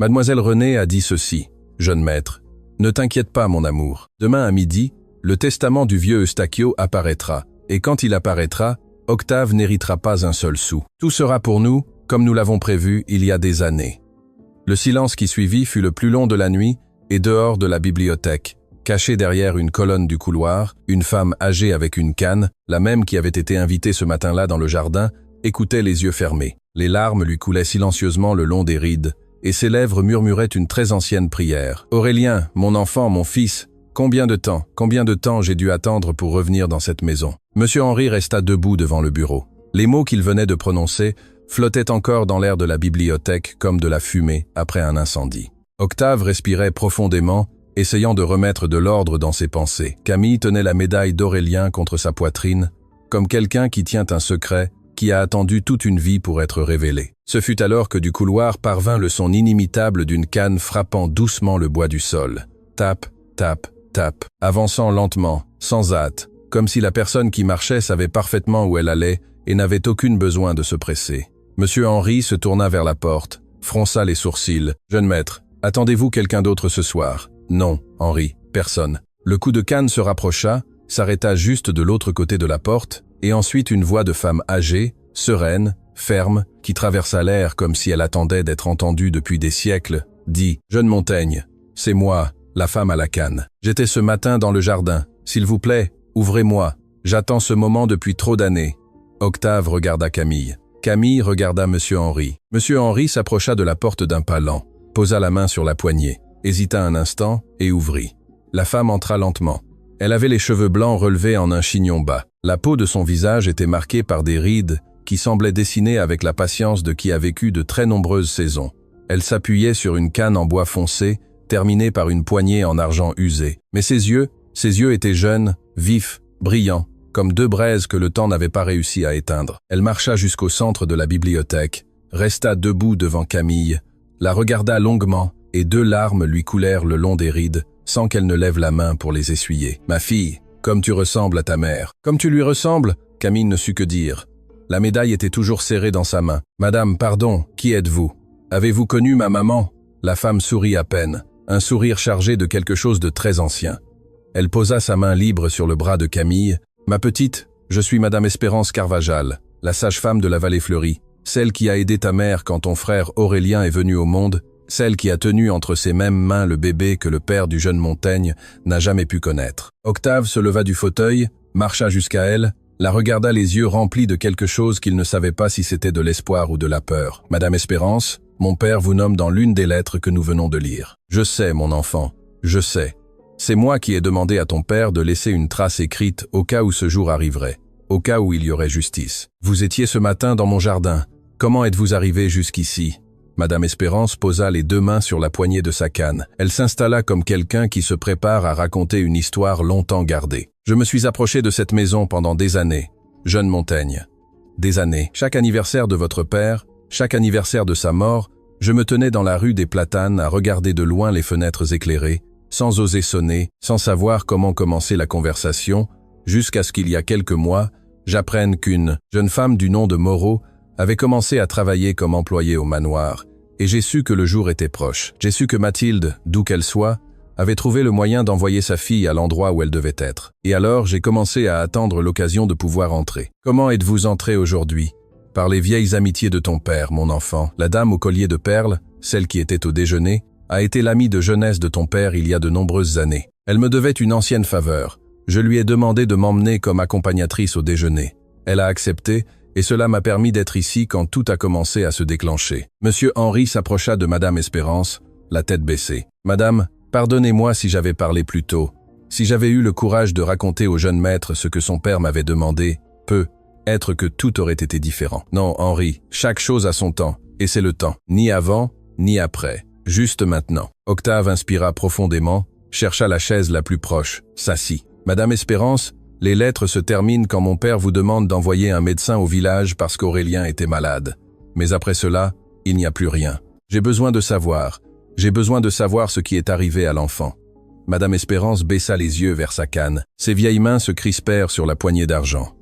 Mademoiselle Renée a dit ceci. « Jeune maître, ne t'inquiète pas mon amour. Demain à midi, le testament du vieux Eustachio apparaîtra. Et quand il apparaîtra, Octave n'héritera pas un seul sou. Tout sera pour nous, comme nous l'avons prévu il y a des années. » Le silence qui suivit fut le plus long de la nuit, et dehors de la bibliothèque, cachée derrière une colonne du couloir, une femme âgée avec une canne, la même qui avait été invitée ce matin-là dans le jardin, écoutait les yeux fermés. Les larmes lui coulaient silencieusement le long des rides, et ses lèvres murmuraient une très ancienne prière. « Aurélien, mon enfant, mon fils, combien de temps j'ai dû attendre pour revenir dans cette maison ?» Monsieur Henri resta debout devant le bureau. Les mots qu'il venait de prononcer flottaient encore dans l'air de la bibliothèque comme de la fumée après un incendie. Octave respirait profondément, essayant de remettre de l'ordre dans ses pensées. Camille tenait la médaille d'Aurélien contre sa poitrine, comme quelqu'un qui tient un secret qui a attendu toute une vie pour être révélé. Ce fut alors que du couloir parvint le son inimitable d'une canne frappant doucement le bois du sol. Tape, tape, tape, avançant lentement, sans hâte, comme si la personne qui marchait savait parfaitement où elle allait et n'avait aucune besoin de se presser. Monsieur Henri se tourna vers la porte, fronça les sourcils. « Jeune maître, attendez-vous quelqu'un d'autre ce soir ?»« Non, Henri, personne. » Le coup de canne se rapprocha, s'arrêta juste de l'autre côté de la porte, et ensuite une voix de femme âgée, sereine, ferme, qui traversa l'air comme si elle attendait d'être entendue depuis des siècles, dit « Jeune Montaigne, c'est moi, la femme à la canne. J'étais ce matin dans le jardin. S'il vous plaît, ouvrez-moi. J'attends ce moment depuis trop d'années. » Octave regarda Camille. Camille regarda monsieur Henri. Monsieur Henri s'approcha de la porte d'un pas lent, posa la main sur la poignée, hésita un instant et ouvrit. La femme entra lentement. Elle avait les cheveux blancs relevés en un chignon bas. La peau de son visage était marquée par des rides qui semblaient dessiner avec la patience de qui a vécu de très nombreuses saisons. Elle s'appuyait sur une canne en bois foncé, terminée par une poignée en argent usé. Mais ses yeux étaient jeunes, vifs, brillants, comme 2 braises que le temps n'avait pas réussi à éteindre. Elle marcha jusqu'au centre de la bibliothèque, resta debout devant Camille, la regarda longuement et 2 larmes lui coulèrent le long des rides, sans qu'elle ne lève la main pour les essuyer. « Ma fille, comme tu ressembles à ta mère. »« Comme tu lui ressembles ?» Camille ne sut que dire. La médaille était toujours serrée dans sa main. « Madame, pardon, qui êtes-vous ? Avez-vous connu ma maman ?» La femme sourit à peine, un sourire chargé de quelque chose de très ancien. Elle posa sa main libre sur le bras de Camille. « Ma petite, je suis Madame Espérance Carvajal, la sage-femme de la Vallée Fleurie, celle qui a aidé ta mère quand ton frère Aurélien est venu au monde, celle qui a tenu entre ses mêmes mains le bébé que le père du jeune Montaigne n'a jamais pu connaître. » Octave se leva du fauteuil, marcha jusqu'à elle, la regarda les yeux remplis de quelque chose qu'il ne savait pas si c'était de l'espoir ou de la peur. « Madame Espérance, mon père vous nomme dans l'une des lettres que nous venons de lire. Je sais, mon enfant, je sais. C'est moi qui ai demandé à ton père de laisser une trace écrite au cas où ce jour arriverait, au cas où il y aurait justice. Vous étiez ce matin dans mon jardin. Comment êtes-vous arrivé jusqu'ici » Madame Espérance posa les 2 mains sur la poignée de sa canne. Elle s'installa comme quelqu'un qui se prépare à raconter une histoire longtemps gardée. Je me suis approché de cette maison pendant des années, jeune Montaigne. Des années. Chaque anniversaire de votre père, chaque anniversaire de sa mort, je me tenais dans la rue des Platanes à regarder de loin les fenêtres éclairées, sans oser sonner, sans savoir comment commencer la conversation, jusqu'à ce qu'il y a quelques mois, j'apprenne qu'une jeune femme du nom de Moreau avait commencé à travailler comme employée au manoir, et j'ai su que le jour était proche. J'ai su que Mathilde, d'où qu'elle soit, avait trouvé le moyen d'envoyer sa fille à l'endroit où elle devait être. Et alors, j'ai commencé à attendre l'occasion de pouvoir entrer. Comment êtes-vous entré aujourd'hui? Par les vieilles amitiés de ton père, mon enfant. La dame au collier de perles, celle qui était au déjeuner, a été l'amie de jeunesse de ton père il y a de nombreuses années. Elle me devait une ancienne faveur. Je lui ai demandé de m'emmener comme accompagnatrice au déjeuner. Elle a accepté, et cela m'a permis d'être ici quand tout a commencé à se déclencher. Monsieur Henri s'approcha de Madame Espérance, la tête baissée. « Madame, pardonnez-moi si j'avais parlé plus tôt. Si j'avais eu le courage de raconter au jeune maître ce que son père m'avait demandé, peut-être que tout aurait été différent. Non, Henri, chaque chose a son temps, et c'est le temps. Ni avant, ni après. Juste maintenant. » Octave inspira profondément, chercha la chaise la plus proche, s'assit. « Madame Espérance, les lettres se terminent quand mon père vous demande d'envoyer un médecin au village parce qu'Aurélien était malade. Mais après cela, il n'y a plus rien. J'ai besoin de savoir ce qui est arrivé à l'enfant. » Madame Espérance baissa les yeux vers sa canne. Ses vieilles mains se crispèrent sur la poignée d'argent.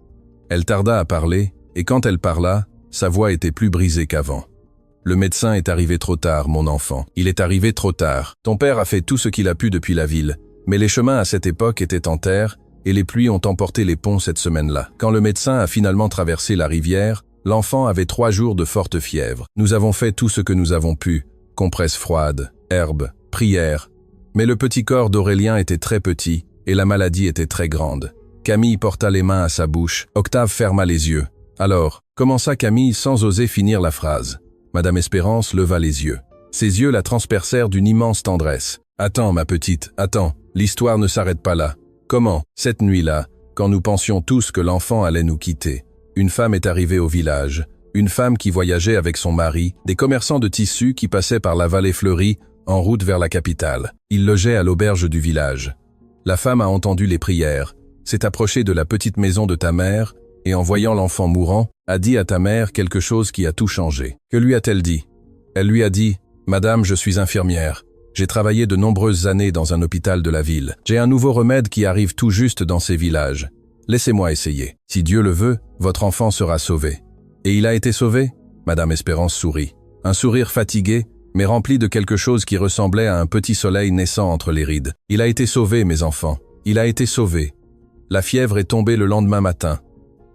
Elle tarda à parler, et quand elle parla, sa voix était plus brisée qu'avant. « Le médecin est arrivé trop tard, mon enfant. Il est arrivé trop tard. Ton père a fait tout ce qu'il a pu depuis la ville, mais les chemins à cette époque étaient en terre, et les pluies ont emporté les ponts cette semaine-là. Quand le médecin a finalement traversé la rivière, l'enfant avait 3 jours de forte fièvre. Nous avons fait tout ce que nous avons pu, compresses froides, herbes, prières. Mais le petit corps d'Aurélien était très petit, et la maladie était très grande. Camille porta les mains à sa bouche, Octave ferma les yeux. Alors, commença Camille sans oser finir la phrase. Madame Espérance leva les yeux. Ses yeux la transpercèrent d'une immense tendresse. « Attends, ma petite, attends, l'histoire ne s'arrête pas là. Comment, cette nuit-là, quand nous pensions tous que l'enfant allait nous quitter, une femme est arrivée au village, une femme qui voyageait avec son mari, des commerçants de tissus qui passaient par la vallée fleurie, en route vers la capitale. Ils logeaient à l'auberge du village. La femme a entendu les prières, s'est approchée de la petite maison de ta mère, et en voyant l'enfant mourant, a dit à ta mère quelque chose qui a tout changé. Que lui a-t-elle dit? Elle lui a dit « Madame, je suis infirmière. J'ai travaillé de nombreuses années dans un hôpital de la ville. J'ai un nouveau remède qui arrive tout juste dans ces villages. Laissez-moi essayer. Si Dieu le veut, votre enfant sera sauvé. » Et il a été sauvé? Madame Espérance sourit. Un sourire fatigué, mais rempli de quelque chose qui ressemblait à un petit soleil naissant entre les rides. « Il a été sauvé, mes enfants. Il a été sauvé. La fièvre est tombée le lendemain matin.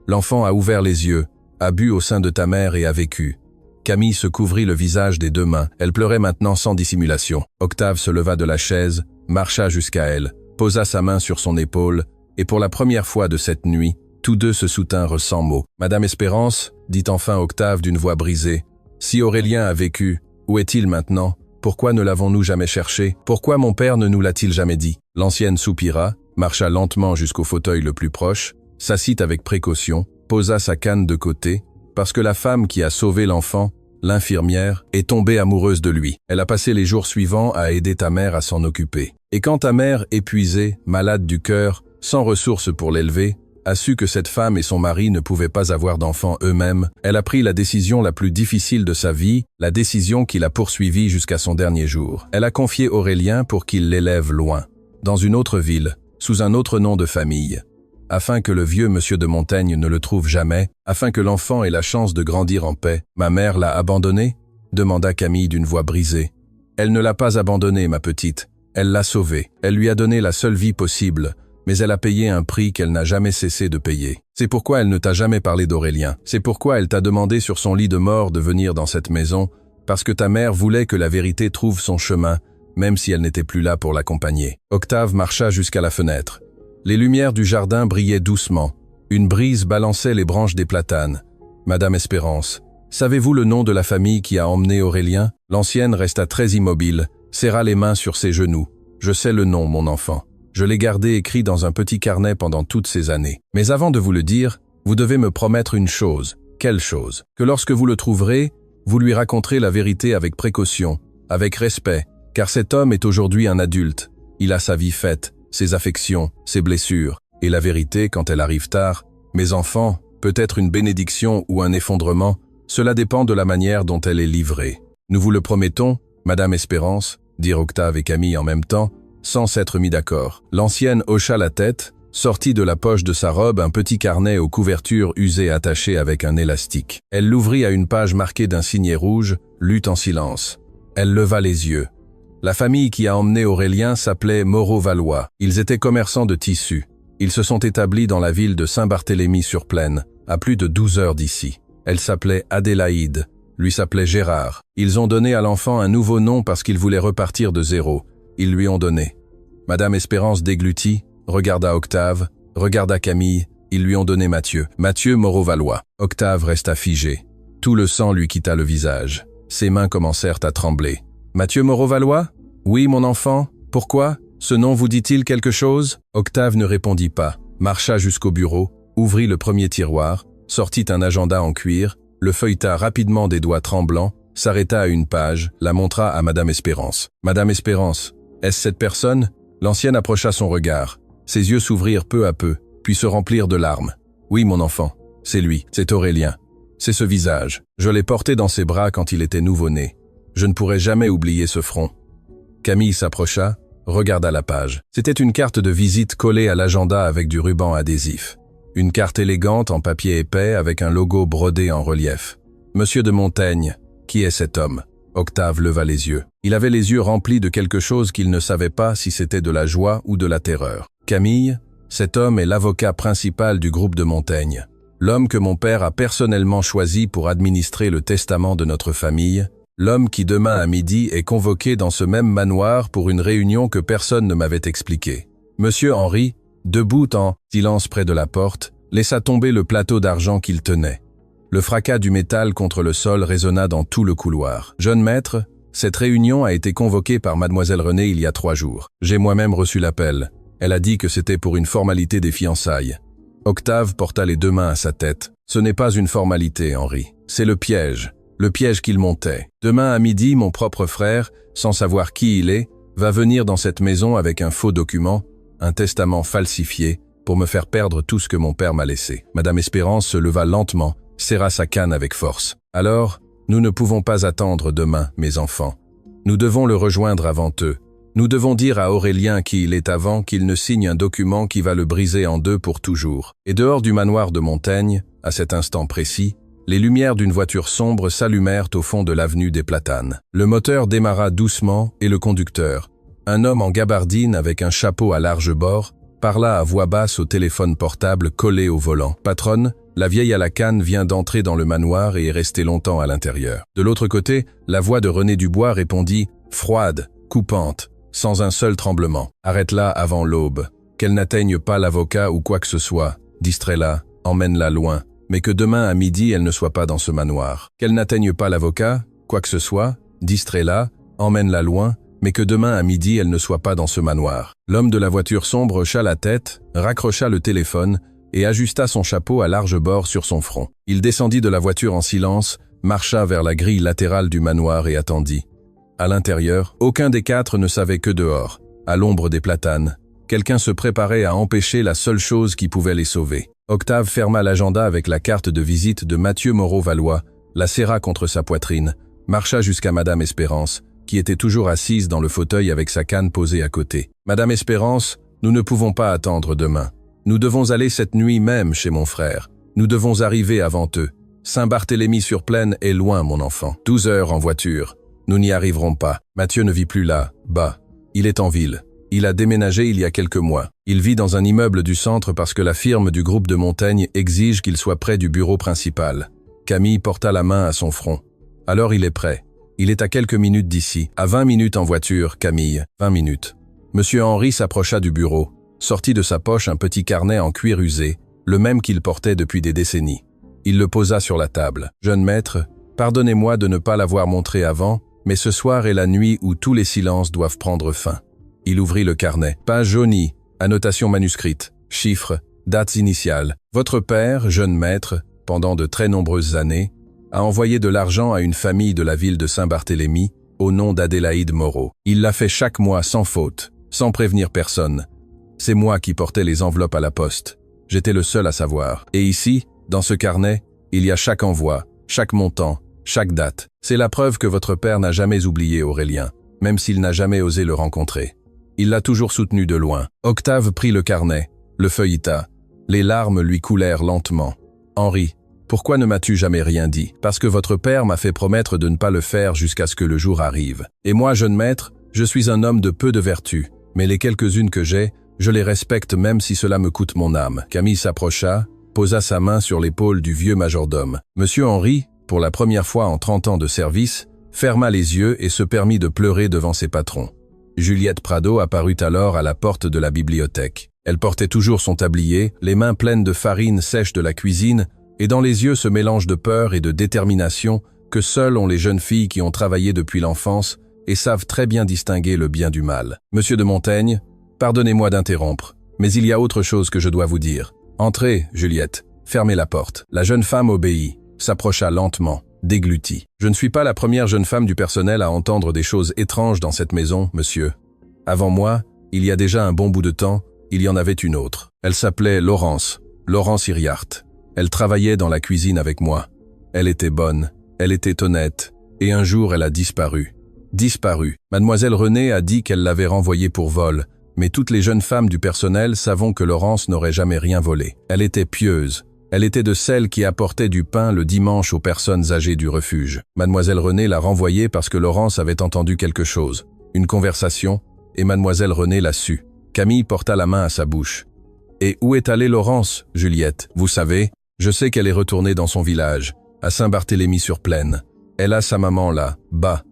L'enfant a ouvert les yeux, a bu au sein de ta mère et a vécu. » Camille se couvrit le visage des 2 mains. Elle pleurait maintenant sans dissimulation. Octave se leva de la chaise, marcha jusqu'à elle, posa sa main sur son épaule, et pour la première fois de cette nuit, tous 2 se soutinrent sans mots. « Madame Espérance, dit enfin Octave d'une voix brisée, si Aurélien a vécu, où est-il maintenant? Pourquoi ne l'avons-nous jamais cherché? Pourquoi mon père ne nous l'a-t-il jamais dit ?» L'ancienne soupira, marcha lentement jusqu'au fauteuil le plus proche, s'assit avec précaution, posa sa canne de côté, parce que la femme qui a sauvé l'enfant, l'infirmière, est tombée amoureuse de lui. Elle a passé les jours suivants à aider ta mère à s'en occuper. Et quand ta mère, épuisée, malade du cœur, sans ressources pour l'élever, a su que cette femme et son mari ne pouvaient pas avoir d'enfants eux-mêmes, elle a pris la décision la plus difficile de sa vie, la décision qui l'a poursuivie jusqu'à son dernier jour. Elle a confié Aurélien pour qu'il l'élève loin, dans une autre ville, sous un autre nom de famille, afin que le vieux monsieur de Montaigne ne le trouve jamais, afin que l'enfant ait la chance de grandir en paix. « Ma mère l'a abandonné ?» demanda Camille d'une voix brisée. « Elle ne l'a pas abandonné, ma petite. Elle l'a sauvé. Elle lui a donné la seule vie possible, mais elle a payé un prix qu'elle n'a jamais cessé de payer. C'est pourquoi elle ne t'a jamais parlé d'Aurélien. C'est pourquoi elle t'a demandé sur son lit de mort de venir dans cette maison, parce que ta mère voulait que la vérité trouve son chemin, même si elle n'était plus là pour l'accompagner. » Octave marcha jusqu'à la fenêtre. Les lumières du jardin brillaient doucement. Une brise balançait les branches des platanes. « Madame Espérance, savez-vous le nom de la famille qui a emmené Aurélien ?» L'ancienne resta très immobile, serra les mains sur ses genoux. « Je sais le nom, mon enfant. Je l'ai gardé écrit dans un petit carnet pendant toutes ces années. Mais avant de vous le dire, vous devez me promettre une chose. » « Quelle chose ? Que lorsque vous le trouverez, vous lui raconterez la vérité avec précaution, avec respect, car cet homme est aujourd'hui un adulte. Il a sa vie faite, ses affections, ses blessures, et la vérité, quand elle arrive tard, mes enfants, peut-être une bénédiction ou un effondrement, cela dépend de la manière dont elle est livrée. Nous vous le promettons, Madame Espérance, dirent Octave et Camille en même temps, sans s'être mis d'accord. L'ancienne hocha la tête, sortit de la poche de sa robe un petit carnet aux couvertures usées attaché avec un élastique. Elle l'ouvrit à une page marquée d'un signet rouge, lut en silence. Elle leva les yeux. La famille qui a emmené Aurélien s'appelait Moreau-Valois. Ils étaient commerçants de tissus. Ils se sont établis dans la ville de Saint-Barthélemy-sur-Plaine, à plus de 12 heures d'ici. Elle s'appelait Adélaïde, lui s'appelait Gérard. Ils ont donné à l'enfant un nouveau nom parce qu'il voulait repartir de zéro. Ils lui ont donné. Madame Espérance déglutit, regarda Octave, regarda Camille, ils lui ont donné Mathieu. Mathieu Moreau-Valois. Octave resta figé. Tout le sang lui quitta le visage. Ses mains commencèrent à trembler. Mathieu Moreau-Valois ? Oui, mon enfant. Pourquoi ? Ce nom vous dit-il quelque chose ? Octave ne répondit pas, marcha jusqu'au bureau, ouvrit le premier tiroir, sortit un agenda en cuir, le feuilleta rapidement des doigts tremblants, s'arrêta à une page, la montra à Madame Espérance. Madame Espérance, est-ce cette personne ? L'ancienne approcha son regard. Ses yeux s'ouvrirent peu à peu, puis se remplirent de larmes. Oui, mon enfant, c'est lui, c'est Aurélien. C'est ce visage. Je l'ai porté dans ses bras quand il était nouveau-né. Je ne pourrai jamais oublier ce front. Camille s'approcha, regarda la page. C'était une carte de visite collée à l'agenda avec du ruban adhésif. Une carte élégante en papier épais avec un logo brodé en relief. Monsieur de Montaigne, qui est cet homme ? Octave leva les yeux. Il avait les yeux remplis de quelque chose qu'il ne savait pas si c'était de la joie ou de la terreur. Camille, cet homme est l'avocat principal du groupe de Montaigne. L'homme que mon père a personnellement choisi pour administrer le testament de notre famille. L'homme qui demain à midi est convoqué dans ce même manoir pour une réunion que personne ne m'avait expliquée. Monsieur Henri, debout en silence près de la porte, laissa tomber le plateau d'argent qu'il tenait. Le fracas du métal contre le sol résonna dans tout le couloir. « Jeune maître, cette réunion a été convoquée par Mademoiselle Renée il y a 3 jours. J'ai moi-même reçu l'appel. Elle a dit que c'était pour une formalité des fiançailles. » Octave porta les 2 mains à sa tête. « Ce n'est pas une formalité, Henri. C'est le piège qu'il montait. Demain à midi, mon propre frère, sans savoir qui il est, va venir dans cette maison avec un faux document, un testament falsifié, pour me faire perdre tout ce que mon père m'a laissé. » Madame Espérance se leva lentement, serra sa canne avec force. « Alors, nous ne pouvons pas attendre demain, mes enfants. Nous devons le rejoindre avant eux. Nous devons dire à Aurélien qui il est avant qu'il ne signe un document qui va le briser en 2 pour toujours. » Et dehors du manoir de Montaigne, à cet instant précis, les lumières d'une voiture sombre s'allumèrent au fond de l'avenue des Platanes. Le moteur démarra doucement et le conducteur, un homme en gabardine avec un chapeau à large bord, parla à voix basse au téléphone portable collé au volant. « Patronne, la vieille à la canne vient d'entrer dans le manoir et est restée longtemps à l'intérieur. » De l'autre côté, la voix de René Dubois répondit, froide, coupante, sans un seul tremblement. « Arrête-la avant l'aube. Qu'elle n'atteigne pas l'avocat ou quoi que ce soit. Distrais-la, emmène-la loin. Mais que demain à midi, elle ne soit pas dans ce manoir. Qu'elle n'atteigne pas l'avocat, quoi que ce soit. Distrais-la, emmène-la loin. Mais que demain à midi, elle ne soit pas dans ce manoir. » L'homme de la voiture sombre hocha la tête, raccrocha le téléphone et ajusta son chapeau à large bord sur son front. Il descendit de la voiture en silence, marcha vers la grille latérale du manoir et attendit. À l'intérieur, aucun des 4 ne savait que dehors, à l'ombre des platanes, quelqu'un se préparait à empêcher la seule chose qui pouvait les sauver. Octave ferma l'agenda avec la carte de visite de Mathieu Moreau-Valois, la serra contre sa poitrine, marcha jusqu'à Madame Espérance, qui était toujours assise dans le fauteuil avec sa canne posée à côté. « Madame Espérance, nous ne pouvons pas attendre demain. Nous devons aller cette nuit même chez mon frère. Nous devons arriver avant eux. Saint-Barthélemy-sur-Plaine est loin, mon enfant. 12 heures en voiture. Nous n'y arriverons pas. Mathieu ne vit plus là, bas. Il est en ville. Il a déménagé il y a quelques mois. Il vit dans un immeuble du centre parce que la firme du groupe de Montaigne exige qu'il soit près du bureau principal. » Camille porta la main à son front. « Alors il est prêt. Il est à quelques minutes d'ici. À 20 minutes en voiture, Camille. 20 minutes. » Monsieur Henri s'approcha du bureau, sortit de sa poche un petit carnet en cuir usé, le même qu'il portait depuis des décennies. Il le posa sur la table. « Jeune maître, pardonnez-moi de ne pas l'avoir montré avant, mais ce soir est la nuit où tous les silences doivent prendre fin. » Il ouvrit le carnet. Page jaunie, annotation manuscrite, chiffres, dates initiales. Votre père, jeune maître, pendant de très nombreuses années, a envoyé de l'argent à une famille de la ville de Saint-Barthélemy au nom d'Adélaïde Moreau. Il l'a fait chaque mois sans faute, sans prévenir personne. C'est moi qui portais les enveloppes à la poste. J'étais le seul à savoir. Et ici, dans ce carnet, il y a chaque envoi, chaque montant, chaque date. C'est la preuve que votre père n'a jamais oublié Aurélien, même s'il n'a jamais osé le rencontrer. Il l'a toujours soutenu de loin. Octave prit le carnet, le feuilleta. Les larmes lui coulèrent lentement. « Henri, pourquoi ne m'as-tu jamais rien dit? Parce que votre père m'a fait promettre de ne pas le faire jusqu'à ce que le jour arrive. Et moi, jeune maître, je suis un homme de peu de vertu, mais les quelques-unes que j'ai, je les respecte même si cela me coûte mon âme. » Camille s'approcha, posa sa main sur l'épaule du vieux majordome. Monsieur Henri, pour la première fois en 30 ans de service, ferma les yeux et se permit de pleurer devant ses patrons. Juliette Prado apparut alors à la porte de la bibliothèque. Elle portait toujours son tablier, les mains pleines de farine sèche de la cuisine, et dans les yeux ce mélange de peur et de détermination que seules ont les jeunes filles qui ont travaillé depuis l'enfance et savent très bien distinguer le bien du mal. « Monsieur de Montaigne, pardonnez-moi d'interrompre, mais il y a autre chose que je dois vous dire. Entrez, Juliette, fermez la porte. » La jeune femme obéit, s'approcha lentement, déglutit. « Je ne suis pas la première jeune femme du personnel à entendre des choses étranges dans cette maison, monsieur. Avant moi, il y a déjà un bon bout de temps, il y en avait une autre. Elle s'appelait Laurence Iriart. Elle travaillait dans la cuisine avec moi. Elle était bonne, elle était honnête, et un jour elle a disparu. Disparu. Mademoiselle Renée a dit qu'elle l'avait renvoyée pour vol, mais toutes les jeunes femmes du personnel savent que Laurence n'aurait jamais rien volé. Elle était pieuse. Elle était de celles qui apportaient du pain le dimanche aux personnes âgées du refuge. Mademoiselle Renée l'a renvoyée parce que Laurence avait entendu quelque chose, une conversation, et Mademoiselle Renée l'a su. Camille porta la main à sa bouche. « Et où est allée Laurence, Juliette? Vous savez, je sais qu'elle est retournée dans son village, à Saint-Barthélemy-sur-Plaine. Elle a sa maman là, bas.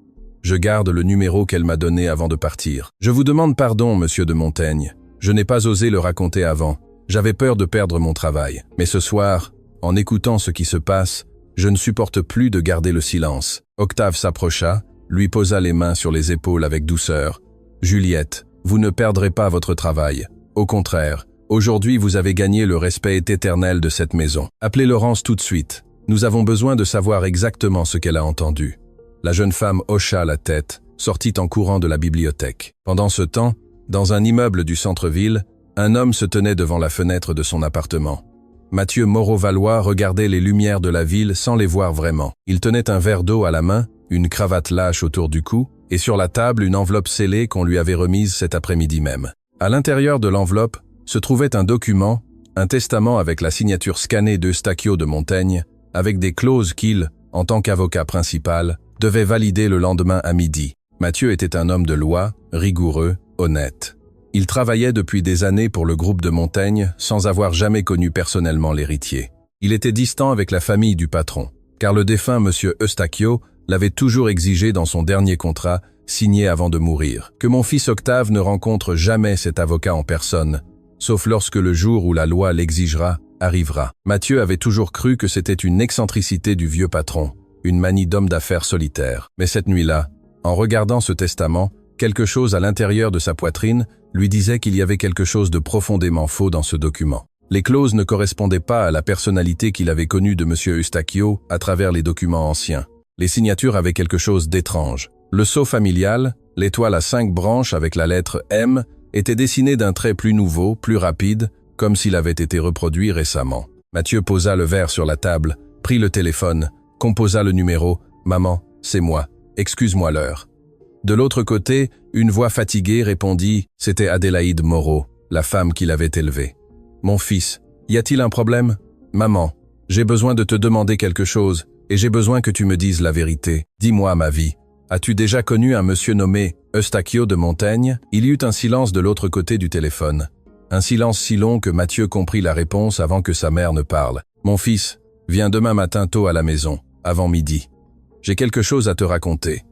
Je garde le numéro qu'elle m'a donné avant de partir. Je vous demande pardon, monsieur de Montaigne. Je n'ai pas osé le raconter avant. J'avais peur de perdre mon travail. Mais ce soir, en écoutant ce qui se passe, je ne supporte plus de garder le silence. » Octave s'approcha, lui posa les mains sur les épaules avec douceur. « Juliette, vous ne perdrez pas votre travail. Au contraire, aujourd'hui vous avez gagné le respect éternel de cette maison. Appelez Laurence tout de suite. Nous avons besoin de savoir exactement ce qu'elle a entendu. » La jeune femme hocha la tête, sortit en courant de la bibliothèque. Pendant ce temps, dans un immeuble du centre-ville, un homme se tenait devant la fenêtre de son appartement. Mathieu Moreau-Valois regardait les lumières de la ville sans les voir vraiment. Il tenait un verre d'eau à la main, une cravate lâche autour du cou, et sur la table une enveloppe scellée qu'on lui avait remise cet après-midi même. À l'intérieur de l'enveloppe se trouvait un document, un testament avec la signature scannée d'Eustachio de Montaigne, avec des clauses qu'il, en tant qu'avocat principal, devait valider le lendemain à midi. Mathieu était un homme de loi, rigoureux, honnête. Il travaillait depuis des années pour le groupe de Montaigne sans avoir jamais connu personnellement l'héritier. Il était distant avec la famille du patron, car le défunt monsieur Eustachio l'avait toujours exigé dans son dernier contrat, signé avant de mourir. Que mon fils Octave ne rencontre jamais cet avocat en personne, sauf lorsque le jour où la loi l'exigera arrivera. Mathieu avait toujours cru que c'était une excentricité du vieux patron, une manie d'homme d'affaires solitaire. Mais cette nuit-là, en regardant ce testament, quelque chose à l'intérieur de sa poitrine lui disait qu'il y avait quelque chose de profondément faux dans ce document. Les clauses ne correspondaient pas à la personnalité qu'il avait connue de M. Eustachio à travers les documents anciens. Les signatures avaient quelque chose d'étrange. Le sceau familial, l'étoile à 5 branches avec la lettre M, était dessiné d'un trait plus nouveau, plus rapide, comme s'il avait été reproduit récemment. Mathieu posa le verre sur la table, prit le téléphone, composa le numéro « Maman, c'est moi, excuse-moi l'heure ». De l'autre côté, une voix fatiguée répondit « C'était Adélaïde Moreau, la femme qui l'avait élevée. »« Mon fils, y a-t-il un problème ? Maman, j'ai besoin de te demander quelque chose, et j'ai besoin que tu me dises la vérité. Dis-moi, ma vie, as-tu déjà connu un monsieur nommé Eustachio de Montaigne ?» Il y eut un silence de l'autre côté du téléphone. Un silence si long que Mathieu comprit la réponse avant que sa mère ne parle. « Mon fils, viens demain matin tôt à la maison, avant midi. J'ai quelque chose à te raconter.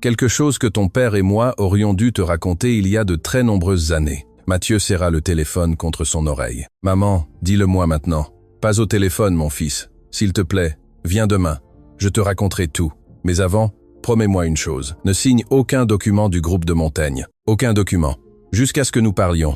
Quelque chose que ton père et moi aurions dû te raconter il y a de très nombreuses années. » Mathieu serra le téléphone contre son oreille. « Maman, dis-le-moi maintenant. Pas au téléphone, mon fils. S'il te plaît, viens demain. Je te raconterai tout. Mais avant, promets-moi une chose. Ne signe aucun document du groupe de Montaigne. Aucun document. Jusqu'à ce que nous parlions.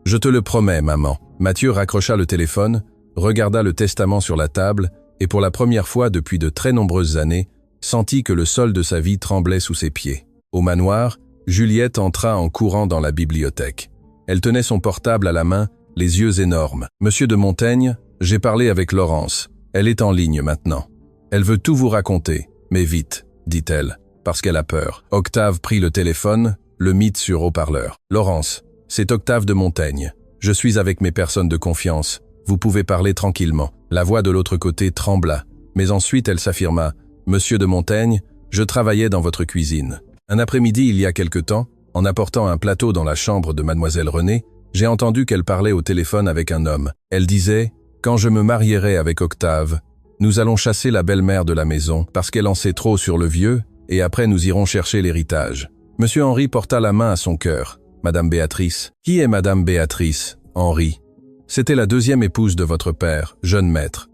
Je te le promets, maman. » Mathieu raccrocha le téléphone, regarda le testament sur la table et pour la première fois depuis de très nombreuses années, sentit que le sol de sa vie tremblait sous ses pieds. Au manoir, Juliette entra en courant dans la bibliothèque. Elle tenait son portable à la main, les yeux énormes. « Monsieur de Montaigne, j'ai parlé avec Laurence. Elle est en ligne maintenant. Elle veut tout vous raconter, mais vite, dit-elle, parce qu'elle a peur. » Octave prit le téléphone, le mit sur haut-parleur. « Laurence, c'est Octave de Montaigne. Je suis avec mes personnes de confiance. Vous pouvez parler tranquillement. » La voix de l'autre côté trembla, mais ensuite elle s'affirma. « Monsieur de Montaigne, je travaillais dans votre cuisine. Un après-midi il y a quelque temps, en apportant un plateau dans la chambre de mademoiselle Renée, j'ai entendu qu'elle parlait au téléphone avec un homme. Elle disait « Quand je me marierai avec Octave, nous allons chasser la belle-mère de la maison parce qu'elle en sait trop sur le vieux et après nous irons chercher l'héritage. » Monsieur Henri porta la main à son cœur. « Madame Béatrice. »« Qui est Madame Béatrice, Henri ?» ?»« C'était la deuxième épouse de votre père, jeune maître.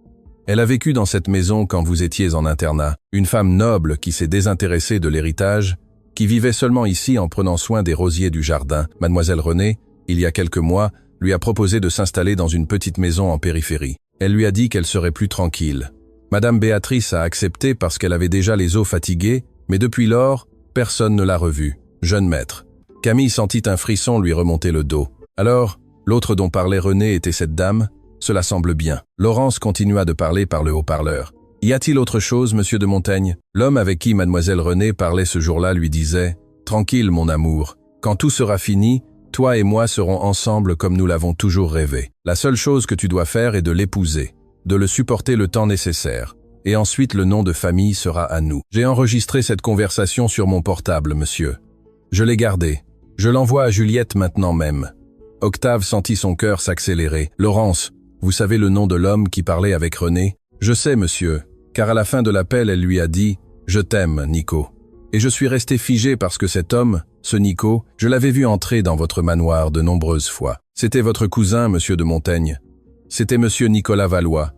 Elle a vécu dans cette maison quand vous étiez en internat. Une femme noble qui s'est désintéressée de l'héritage, qui vivait seulement ici en prenant soin des rosiers du jardin. Mademoiselle Renée, il y a quelques mois, lui a proposé de s'installer dans une petite maison en périphérie. Elle lui a dit qu'elle serait plus tranquille. Madame Béatrice a accepté parce qu'elle avait déjà les os fatigués, mais depuis lors, personne ne l'a revue. Jeune maître. Camille sentit un frisson lui remonter le dos. Alors, l'autre dont parlait Renée était cette dame. Cela semble bien. Laurence continua de parler par le haut-parleur. « Y a-t-il autre chose, monsieur de Montaigne ?» L'homme avec qui mademoiselle Renée parlait ce jour-là lui disait « Tranquille, mon amour. Quand tout sera fini, toi et moi serons ensemble comme nous l'avons toujours rêvé. La seule chose que tu dois faire est de l'épouser, de le supporter le temps nécessaire. Et ensuite le nom de famille sera à nous. J'ai enregistré cette conversation sur mon portable, monsieur. Je l'ai gardé. Je l'envoie à Juliette maintenant même. » Octave sentit son cœur s'accélérer. « Laurence, vous savez le nom de l'homme qui parlait avec Renée ?»« Je sais, monsieur, car à la fin de l'appel, elle lui a dit « Je t'aime, Nico ». Et je suis resté figé parce que cet homme, ce Nico, je l'avais vu entrer dans votre manoir de nombreuses fois. C'était votre cousin, monsieur de Montaigne. C'était monsieur Nicolas Valois. »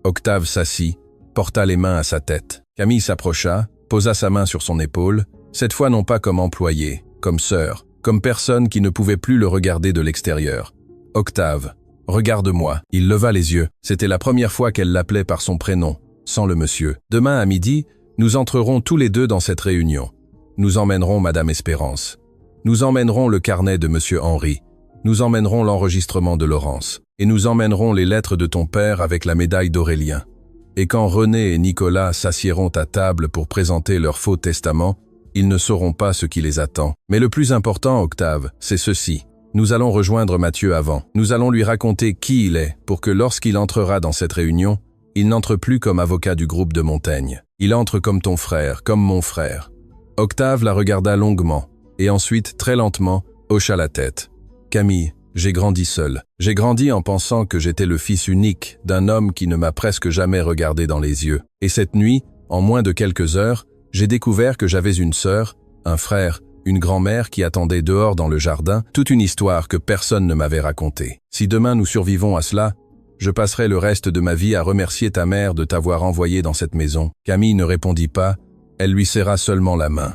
Octave s'assit, porta les mains à sa tête. Camille s'approcha, posa sa main sur son épaule, cette fois non pas comme employée, comme sœur, comme personne qui ne pouvait plus le regarder de l'extérieur. « Octave, regarde-moi. » Il leva les yeux. C'était la première fois qu'elle l'appelait par son prénom, sans le monsieur. « Demain à midi, nous entrerons tous les deux dans cette réunion. Nous emmènerons Madame Espérance. Nous emmènerons le carnet de monsieur Henri. Nous emmènerons l'enregistrement de Laurence. Et nous emmènerons les lettres de ton père avec la médaille d'Aurélien. Et quand René et Nicolas s'assiéront à table pour présenter leur faux testament, ils ne sauront pas ce qui les attend. Mais le plus important, Octave, c'est ceci. Nous allons rejoindre Mathieu avant. Nous allons lui raconter qui il est pour que lorsqu'il entrera dans cette réunion, il n'entre plus comme avocat du groupe de Montaigne. Il entre comme ton frère, comme mon frère. » Octave la regarda longuement et ensuite, très lentement, hocha la tête. « Camille, j'ai grandi seul. J'ai grandi en pensant que j'étais le fils unique d'un homme qui ne m'a presque jamais regardé dans les yeux. Et cette nuit, en moins de quelques heures, j'ai découvert que j'avais une sœur, un frère, une grand-mère qui attendait dehors dans le jardin, toute une histoire que personne ne m'avait racontée. Si demain nous survivons à cela, je passerai le reste de ma vie à remercier ta mère de t'avoir envoyé dans cette maison. » Camille ne répondit pas, elle lui serra seulement la main.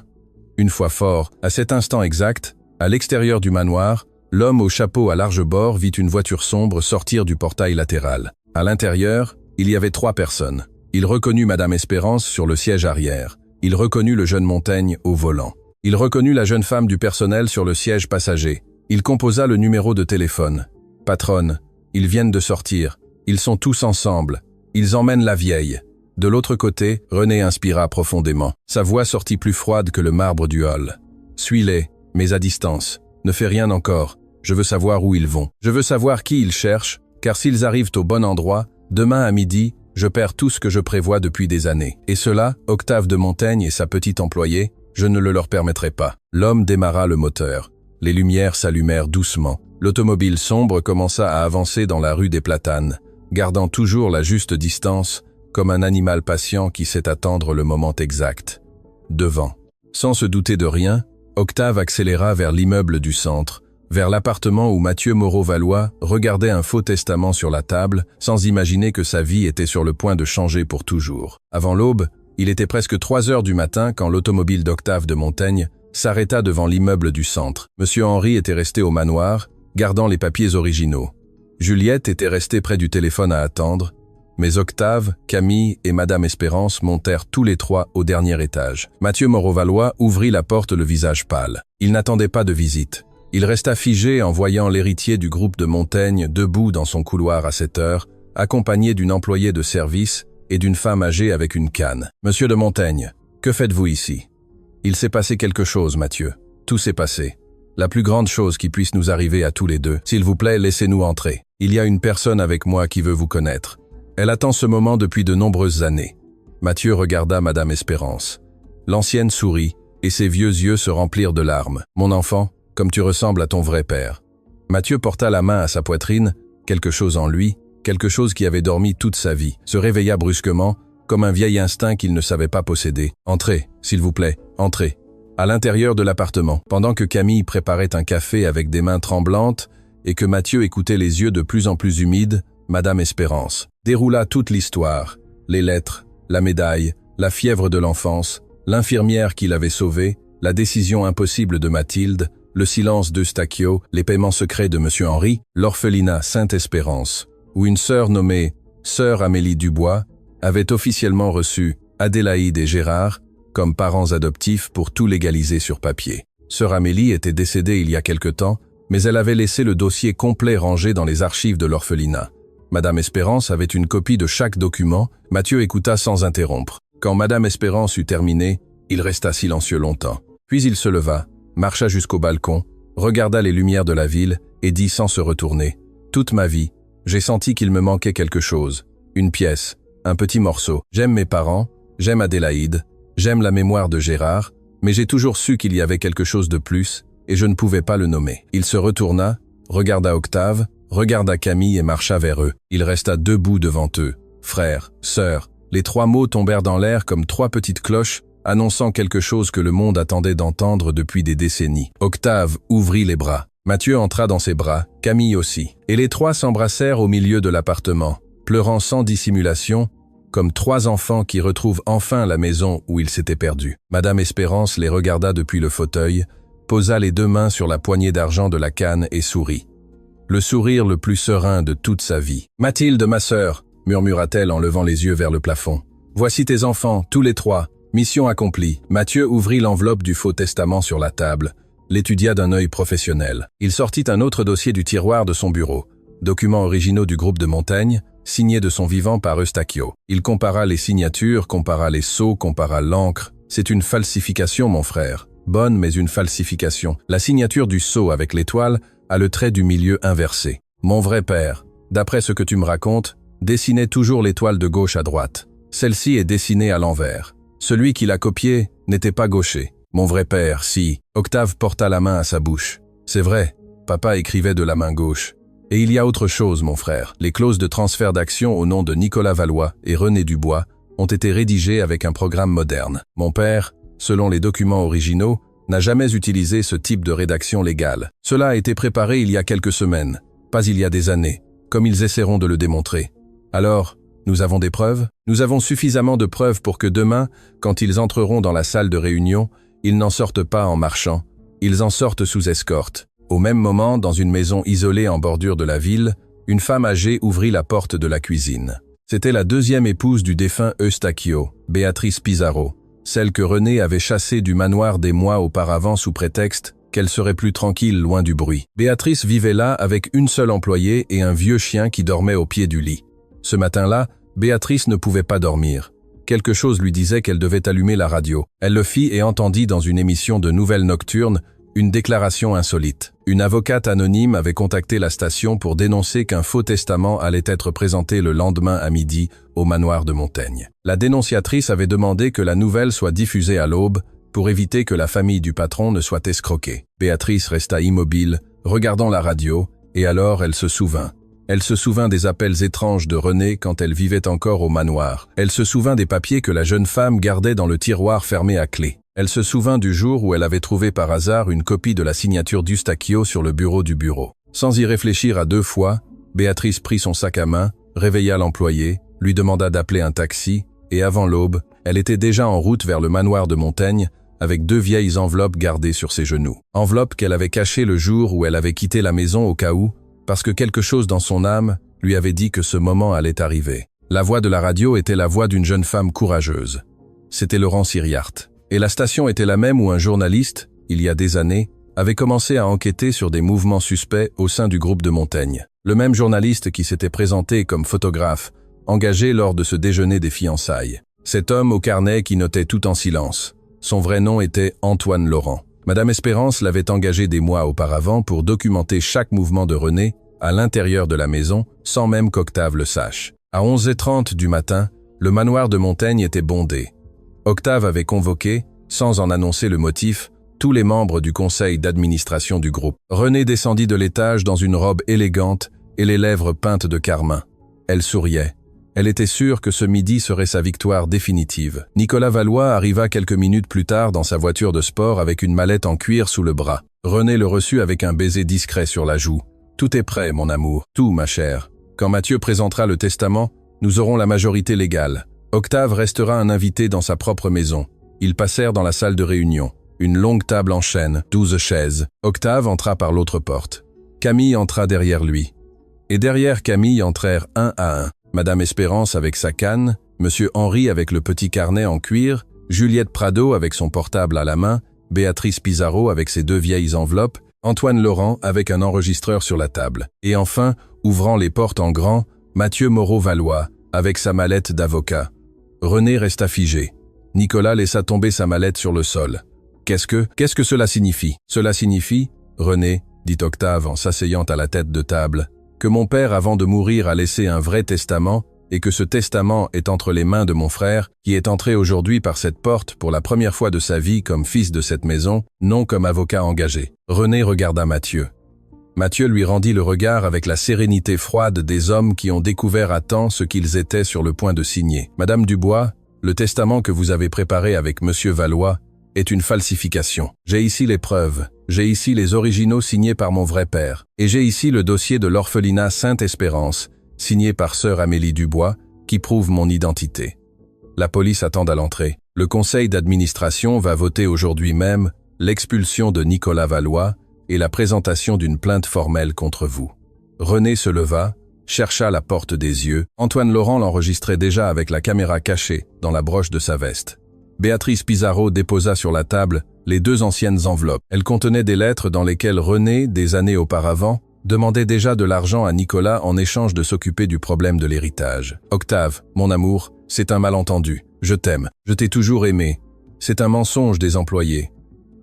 Une fois fort, à cet instant exact, à l'extérieur du manoir, l'homme au chapeau à large bord vit une voiture sombre sortir du portail latéral. À l'intérieur, il y avait 3 personnes. Il reconnut Madame Espérance sur le siège arrière. Il reconnut le jeune Montaigne au volant. Il reconnut la jeune femme du personnel sur le siège passager. Il composa le numéro de téléphone. « Patronne, ils viennent de sortir. Ils sont tous ensemble. Ils emmènent la vieille. » De l'autre côté, René inspira profondément. Sa voix sortit plus froide que le marbre du hall. « Suis-les, mais à distance. Ne fais rien encore. Je veux savoir où ils vont. Je veux savoir qui ils cherchent, car s'ils arrivent au bon endroit, demain à midi, je perds tout ce que je prévois depuis des années. Et cela, Octave de Montaigne et sa petite employée, je ne le leur permettrai pas. » L'homme démarra le moteur. Les lumières s'allumèrent doucement. L'automobile sombre commença à avancer dans la rue des Platanes, gardant toujours la juste distance, comme un animal patient qui sait attendre le moment exact. Devant. Sans se douter de rien, Octave accéléra vers l'immeuble du centre, vers l'appartement où Mathieu Moreau-Valois regardait un faux testament sur la table, sans imaginer que sa vie était sur le point de changer pour toujours. Avant l'aube, il était presque 3 heures du matin quand l'automobile d'Octave de Montaigne s'arrêta devant l'immeuble du centre. Monsieur Henri était resté au manoir, gardant les papiers originaux. Juliette était restée près du téléphone à attendre, mais Octave, Camille et Madame Espérance montèrent tous les trois au dernier étage. Mathieu Moreau-Valois ouvrit la porte le visage pâle. Il n'attendait pas de visite. Il resta figé en voyant l'héritier du groupe de Montaigne debout dans son couloir à cette heure, accompagné d'une employée de service et d'une femme âgée avec une canne. « Monsieur de Montaigne, que faites-vous ici ?» « Il s'est passé quelque chose, Mathieu. Tout s'est passé. La plus grande chose qui puisse nous arriver à tous les deux. S'il vous plaît, laissez-nous entrer. Il y a une personne avec moi qui veut vous connaître. Elle attend ce moment depuis de nombreuses années. » Mathieu regarda Madame Espérance. L'ancienne sourit, et ses vieux yeux se remplirent de larmes. « Mon enfant, comme tu ressembles à ton vrai père. » Mathieu porta la main à sa poitrine, quelque chose en lui, quelque chose qui avait dormi toute sa vie, se réveilla brusquement, comme un vieil instinct qu'il ne savait pas posséder. « Entrez, s'il vous plaît, entrez. » À l'intérieur de l'appartement, pendant que Camille préparait un café avec des mains tremblantes et que Mathieu écoutait les yeux de plus en plus humides, Madame Espérance déroula toute l'histoire, les lettres, la médaille, la fièvre de l'enfance, l'infirmière qui l'avait sauvée, la décision impossible de Mathilde, le silence d'Eustachio, les paiements secrets de Monsieur Henri, l'orphelinat Sainte-Espérance, où une sœur nommée Sœur Amélie Dubois avait officiellement reçu Adélaïde et Gérard comme parents adoptifs pour tout légaliser sur papier. Sœur Amélie était décédée il y a quelque temps, mais elle avait laissé le dossier complet rangé dans les archives de l'orphelinat. Madame Espérance avait une copie de chaque document. Mathieu écouta sans interrompre. Quand Madame Espérance eut terminé, il resta silencieux longtemps. Puis il se leva, marcha jusqu'au balcon, regarda les lumières de la ville et dit sans se retourner : « Toute ma vie, j'ai senti qu'il me manquait quelque chose. Une pièce, un petit morceau. J'aime mes parents, j'aime Adélaïde, j'aime la mémoire de Gérard, mais j'ai toujours su qu'il y avait quelque chose de plus, et je ne pouvais pas le nommer. » Il se retourna, regarda Octave, regarda Camille et marcha vers eux. Il resta debout devant eux. Frère, sœur, les 3 mots tombèrent dans l'air comme 3 petites cloches, annonçant quelque chose que le monde attendait d'entendre depuis des décennies. Octave ouvrit les bras. Mathieu entra dans ses bras, Camille aussi. Et les 3 s'embrassèrent au milieu de l'appartement, pleurant sans dissimulation, comme 3 enfants qui retrouvent enfin la maison où ils s'étaient perdus. Madame Espérance les regarda depuis le fauteuil, posa les 2 mains sur la poignée d'argent de la canne et sourit. Le sourire le plus serein de toute sa vie. « Mathilde, ma sœur, » murmura-t-elle en levant les yeux vers le plafond. « Voici tes enfants, tous les 3. Mission accomplie. » Mathieu ouvrit l'enveloppe du faux testament sur la table, l'étudia d'un œil professionnel. Il sortit un autre dossier du tiroir de son bureau. Documents originaux du groupe de Montaigne, signés de son vivant par Eustachio. Il compara les signatures, compara les sceaux, compara l'encre. « C'est une falsification, mon frère. Bonne, mais une falsification. La signature du sceau avec l'étoile a le trait du milieu inversé. Mon vrai père, d'après ce que tu me racontes, dessinait toujours l'étoile de gauche à droite. Celle-ci est dessinée à l'envers. Celui qui l'a copiée n'était pas gaucher. Mon vrai père, si. » Octave porta la main à sa bouche. « C'est vrai, papa écrivait de la main gauche. Et il y a autre chose, mon frère. Les clauses de transfert d'action au nom de Nicolas Valois et René Dubois ont été rédigées avec un programme moderne. Mon père, selon les documents originaux, n'a jamais utilisé ce type de rédaction légale. Cela a été préparé il y a quelques semaines, pas il y a des années, comme ils essaieront de le démontrer. Alors, nous avons des preuves ? Nous avons suffisamment de preuves pour que demain, quand ils entreront dans la salle de réunion, ils n'en sortent pas en marchant, ils en sortent sous escorte. » Au même moment, dans une maison isolée en bordure de la ville, une femme âgée ouvrit la porte de la cuisine. C'était la 2e épouse du défunt Eustachio, Béatrice Pizarro, celle que René avait chassée du manoir des mois auparavant sous prétexte qu'elle serait plus tranquille loin du bruit. Béatrice vivait là avec une seule employée et un vieux chien qui dormait au pied du lit. Ce matin-là, Béatrice ne pouvait pas dormir. Quelque chose lui disait qu'elle devait allumer la radio. Elle le fit et entendit dans une émission de nouvelles nocturnes une déclaration insolite. Une avocate anonyme avait contacté la station pour dénoncer qu'un faux testament allait être présenté le lendemain à midi au manoir de Montaigne. La dénonciatrice avait demandé que la nouvelle soit diffusée à l'aube pour éviter que la famille du patron ne soit escroquée. Béatrice resta immobile, regardant la radio, et alors elle se souvint. Elle se souvint des appels étranges de René quand elle vivait encore au manoir. Elle se souvint des papiers que la jeune femme gardait dans le tiroir fermé à clé. Elle se souvint du jour où elle avait trouvé par hasard une copie de la signature d'Eustachio sur le bureau du bureau. Sans y réfléchir à 2 fois, Béatrice prit son sac à main, réveilla l'employé, lui demanda d'appeler un taxi, et avant l'aube, elle était déjà en route vers le manoir de Montaigne, avec 2 vieilles enveloppes gardées sur ses genoux. Enveloppes qu'elle avait cachées le jour où elle avait quitté la maison au cas où, parce que quelque chose dans son âme lui avait dit que ce moment allait arriver. La voix de la radio était la voix d'une jeune femme courageuse. C'était Laurent Siriart. Et la station était la même où un journaliste, il y a des années, avait commencé à enquêter sur des mouvements suspects au sein du groupe de Montaigne. Le même journaliste qui s'était présenté comme photographe, engagé lors de ce déjeuner des fiançailles. Cet homme au carnet qui notait tout en silence. Son vrai nom était Antoine Laurent. Madame Espérance l'avait engagé des mois auparavant pour documenter chaque mouvement de René à l'intérieur de la maison, sans même qu'Octave le sache. À 11h30 du matin, le manoir de Montaigne était bondé. Octave avait convoqué, sans en annoncer le motif, tous les membres du conseil d'administration du groupe. René descendit de l'étage dans une robe élégante et les lèvres peintes de carmin. Elle souriait. Elle était sûre que ce midi serait sa victoire définitive. Nicolas Valois arriva quelques minutes plus tard dans sa voiture de sport avec une mallette en cuir sous le bras. René le reçut avec un baiser discret sur la joue. « Tout est prêt, mon amour. Tout, ma chère. Quand Mathieu présentera le testament, nous aurons la majorité légale. Octave restera un invité dans sa propre maison. » Ils passèrent dans la salle de réunion. Une longue table en chêne, 12 chaises. Octave entra par l'autre porte. Camille entra derrière lui. Et derrière Camille entrèrent un à un. Madame Espérance avec sa canne, Monsieur Henri avec le petit carnet en cuir, Juliette Prado avec son portable à la main, Béatrice Pizarro avec ses 2 vieilles enveloppes, Antoine Laurent avec un enregistreur sur la table. Et enfin, ouvrant les portes en grand, Mathieu Moreau-Valois avec sa mallette d'avocat. René resta figé. Nicolas laissa tomber sa mallette sur le sol. Qu'est-ce que cela signifie? Cela signifie, René, dit Octave en s'asseyant à la tête de table, que mon père avant de mourir a laissé un vrai testament et que ce testament est entre les mains de mon frère qui est entré aujourd'hui par cette porte pour la première fois de sa vie comme fils de cette maison, non comme avocat engagé. René regarda Mathieu. Mathieu lui rendit le regard avec la sérénité froide des hommes qui ont découvert à temps ce qu'ils étaient sur le point de signer. Madame Dubois, le testament que vous avez préparé avec Monsieur Valois est une falsification. J'ai ici les preuves, j'ai ici les originaux signés par mon vrai père, et j'ai ici le dossier de l'orphelinat Sainte-Espérance, signé par sœur Amélie Dubois, qui prouve mon identité. La police attend à l'entrée. Le conseil d'administration va voter aujourd'hui même l'expulsion de Nicolas Valois et la présentation d'une plainte formelle contre vous. René se leva, chercha la porte des yeux. Antoine Laurent l'enregistrait déjà avec la caméra cachée dans la broche de sa veste. Béatrice Pizarro déposa sur la table les 2 anciennes enveloppes. Elles contenaient des lettres dans lesquelles René, des années auparavant, demandait déjà de l'argent à Nicolas en échange de s'occuper du problème de l'héritage. « Octave, mon amour, c'est un malentendu. Je t'aime. Je t'ai toujours aimé. C'est un mensonge des employés. »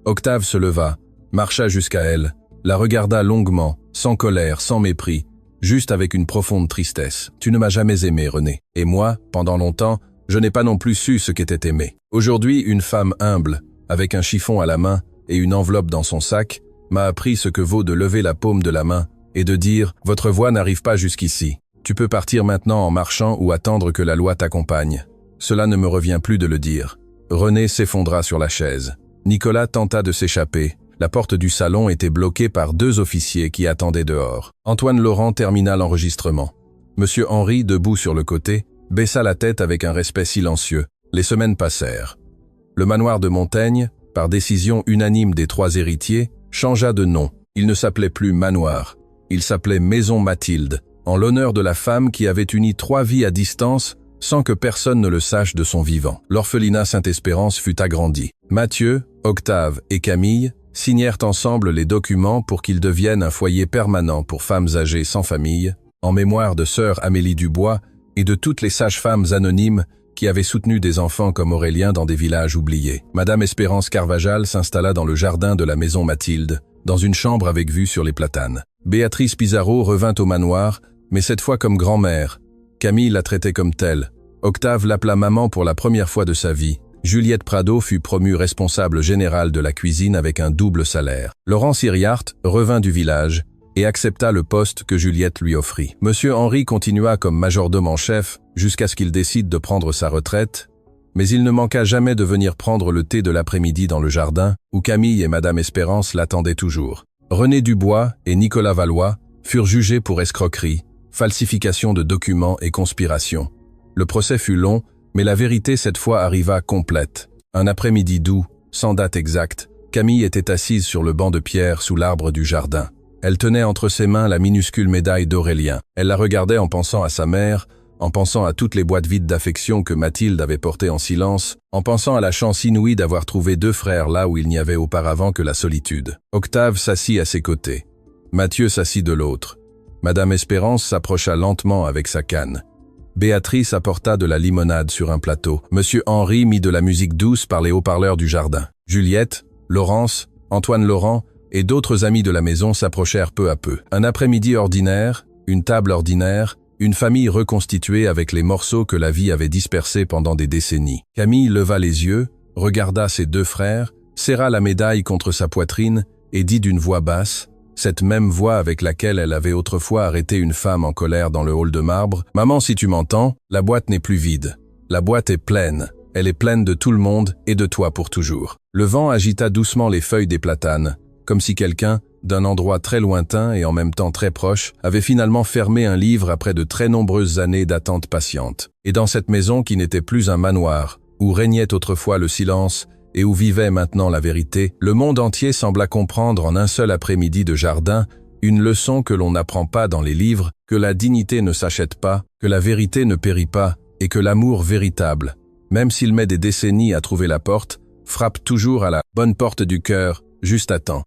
Octave se leva, marcha jusqu'à elle, la regarda longuement, sans colère, sans mépris, juste avec une profonde tristesse. « Tu ne m'as jamais aimé, René. Et moi, pendant longtemps, je n'ai pas non plus su ce qu'était aimer. Aujourd'hui, une femme humble, avec un chiffon à la main et une enveloppe dans son sac, m'a appris ce que vaut de lever la paume de la main et de dire « Votre voix n'arrive pas jusqu'ici. Tu peux partir maintenant en marchant ou attendre que la loi t'accompagne. » Cela ne me revient plus de le dire. René s'effondra sur la chaise. Nicolas tenta de s'échapper. La porte du salon était bloquée par 2 officiers qui attendaient dehors. Antoine Laurent termina l'enregistrement. Monsieur Henri, debout sur le côté, baissa la tête avec un respect silencieux. Les semaines passèrent. Le manoir de Montaigne, par décision unanime des 3 héritiers, changea de nom. Il ne s'appelait plus manoir. Il s'appelait Maison Mathilde, en l'honneur de la femme qui avait uni 3 vies à distance sans que personne ne le sache de son vivant. L'orphelinat Sainte-Espérance fut agrandi. Mathieu, Octave et Camille signèrent ensemble les documents pour qu'ils deviennent un foyer permanent pour femmes âgées sans famille, en mémoire de sœur Amélie Dubois et de toutes les sages-femmes anonymes qui avaient soutenu des enfants comme Aurélien dans des villages oubliés. Madame Espérance Carvajal s'installa dans le jardin de la Maison Mathilde, dans une chambre avec vue sur les platanes. Béatrice Pizarro revint au manoir, mais cette fois comme grand-mère. Camille la traitait comme telle. Octave l'appela maman pour la première fois de sa vie. Juliette Prado fut promue responsable générale de la cuisine avec un double salaire. Laurent Siriart revint du village et accepta le poste que Juliette lui offrit. Monsieur Henri continua comme majordome en chef jusqu'à ce qu'il décide de prendre sa retraite Mais il ne manqua jamais de venir prendre le thé de l'après-midi dans le jardin, où Camille et Madame Espérance l'attendaient toujours. René Dubois et Nicolas Valois furent jugés pour escroquerie, falsification de documents et conspiration. Le procès fut long, mais la vérité cette fois arriva complète. Un après-midi doux, sans date exacte, Camille était assise sur le banc de pierre sous l'arbre du jardin. Elle tenait entre ses mains la minuscule médaille d'Aurélien. Elle la regardait en pensant à sa mère, en pensant à toutes les boîtes vides d'affection que Mathilde avait portées en silence, en pensant à la chance inouïe d'avoir trouvé 2 frères là où il n'y avait auparavant que la solitude. Octave s'assit à ses côtés. Mathieu s'assit de l'autre. Madame Espérance s'approcha lentement avec sa canne. Béatrice apporta de la limonade sur un plateau. Monsieur Henri mit de la musique douce par les haut-parleurs du jardin. Juliette, Laurence, Antoine Laurent et d'autres amis de la maison s'approchèrent peu à peu. Un après-midi ordinaire, une table ordinaire, une famille reconstituée avec les morceaux que la vie avait dispersés pendant des décennies. Camille leva les yeux, regarda ses 2 frères, serra la médaille contre sa poitrine et dit d'une voix basse, cette même voix avec laquelle elle avait autrefois arrêté une femme en colère dans le hall de marbre, « Maman, si tu m'entends, la boîte n'est plus vide. La boîte est pleine. Elle est pleine de tout le monde et de toi pour toujours. » Le vent agita doucement les feuilles des platanes, comme si quelqu'un, d'un endroit très lointain et en même temps très proche, avait finalement fermé un livre après de très nombreuses années d'attente patiente. Et dans cette maison qui n'était plus un manoir, où régnait autrefois le silence et où vivait maintenant la vérité, le monde entier sembla comprendre en un seul après-midi de jardin une leçon que l'on n'apprend pas dans les livres, que la dignité ne s'achète pas, que la vérité ne périt pas et que l'amour véritable, même s'il met des décennies à trouver la porte, frappe toujours à la bonne porte du cœur, juste à temps.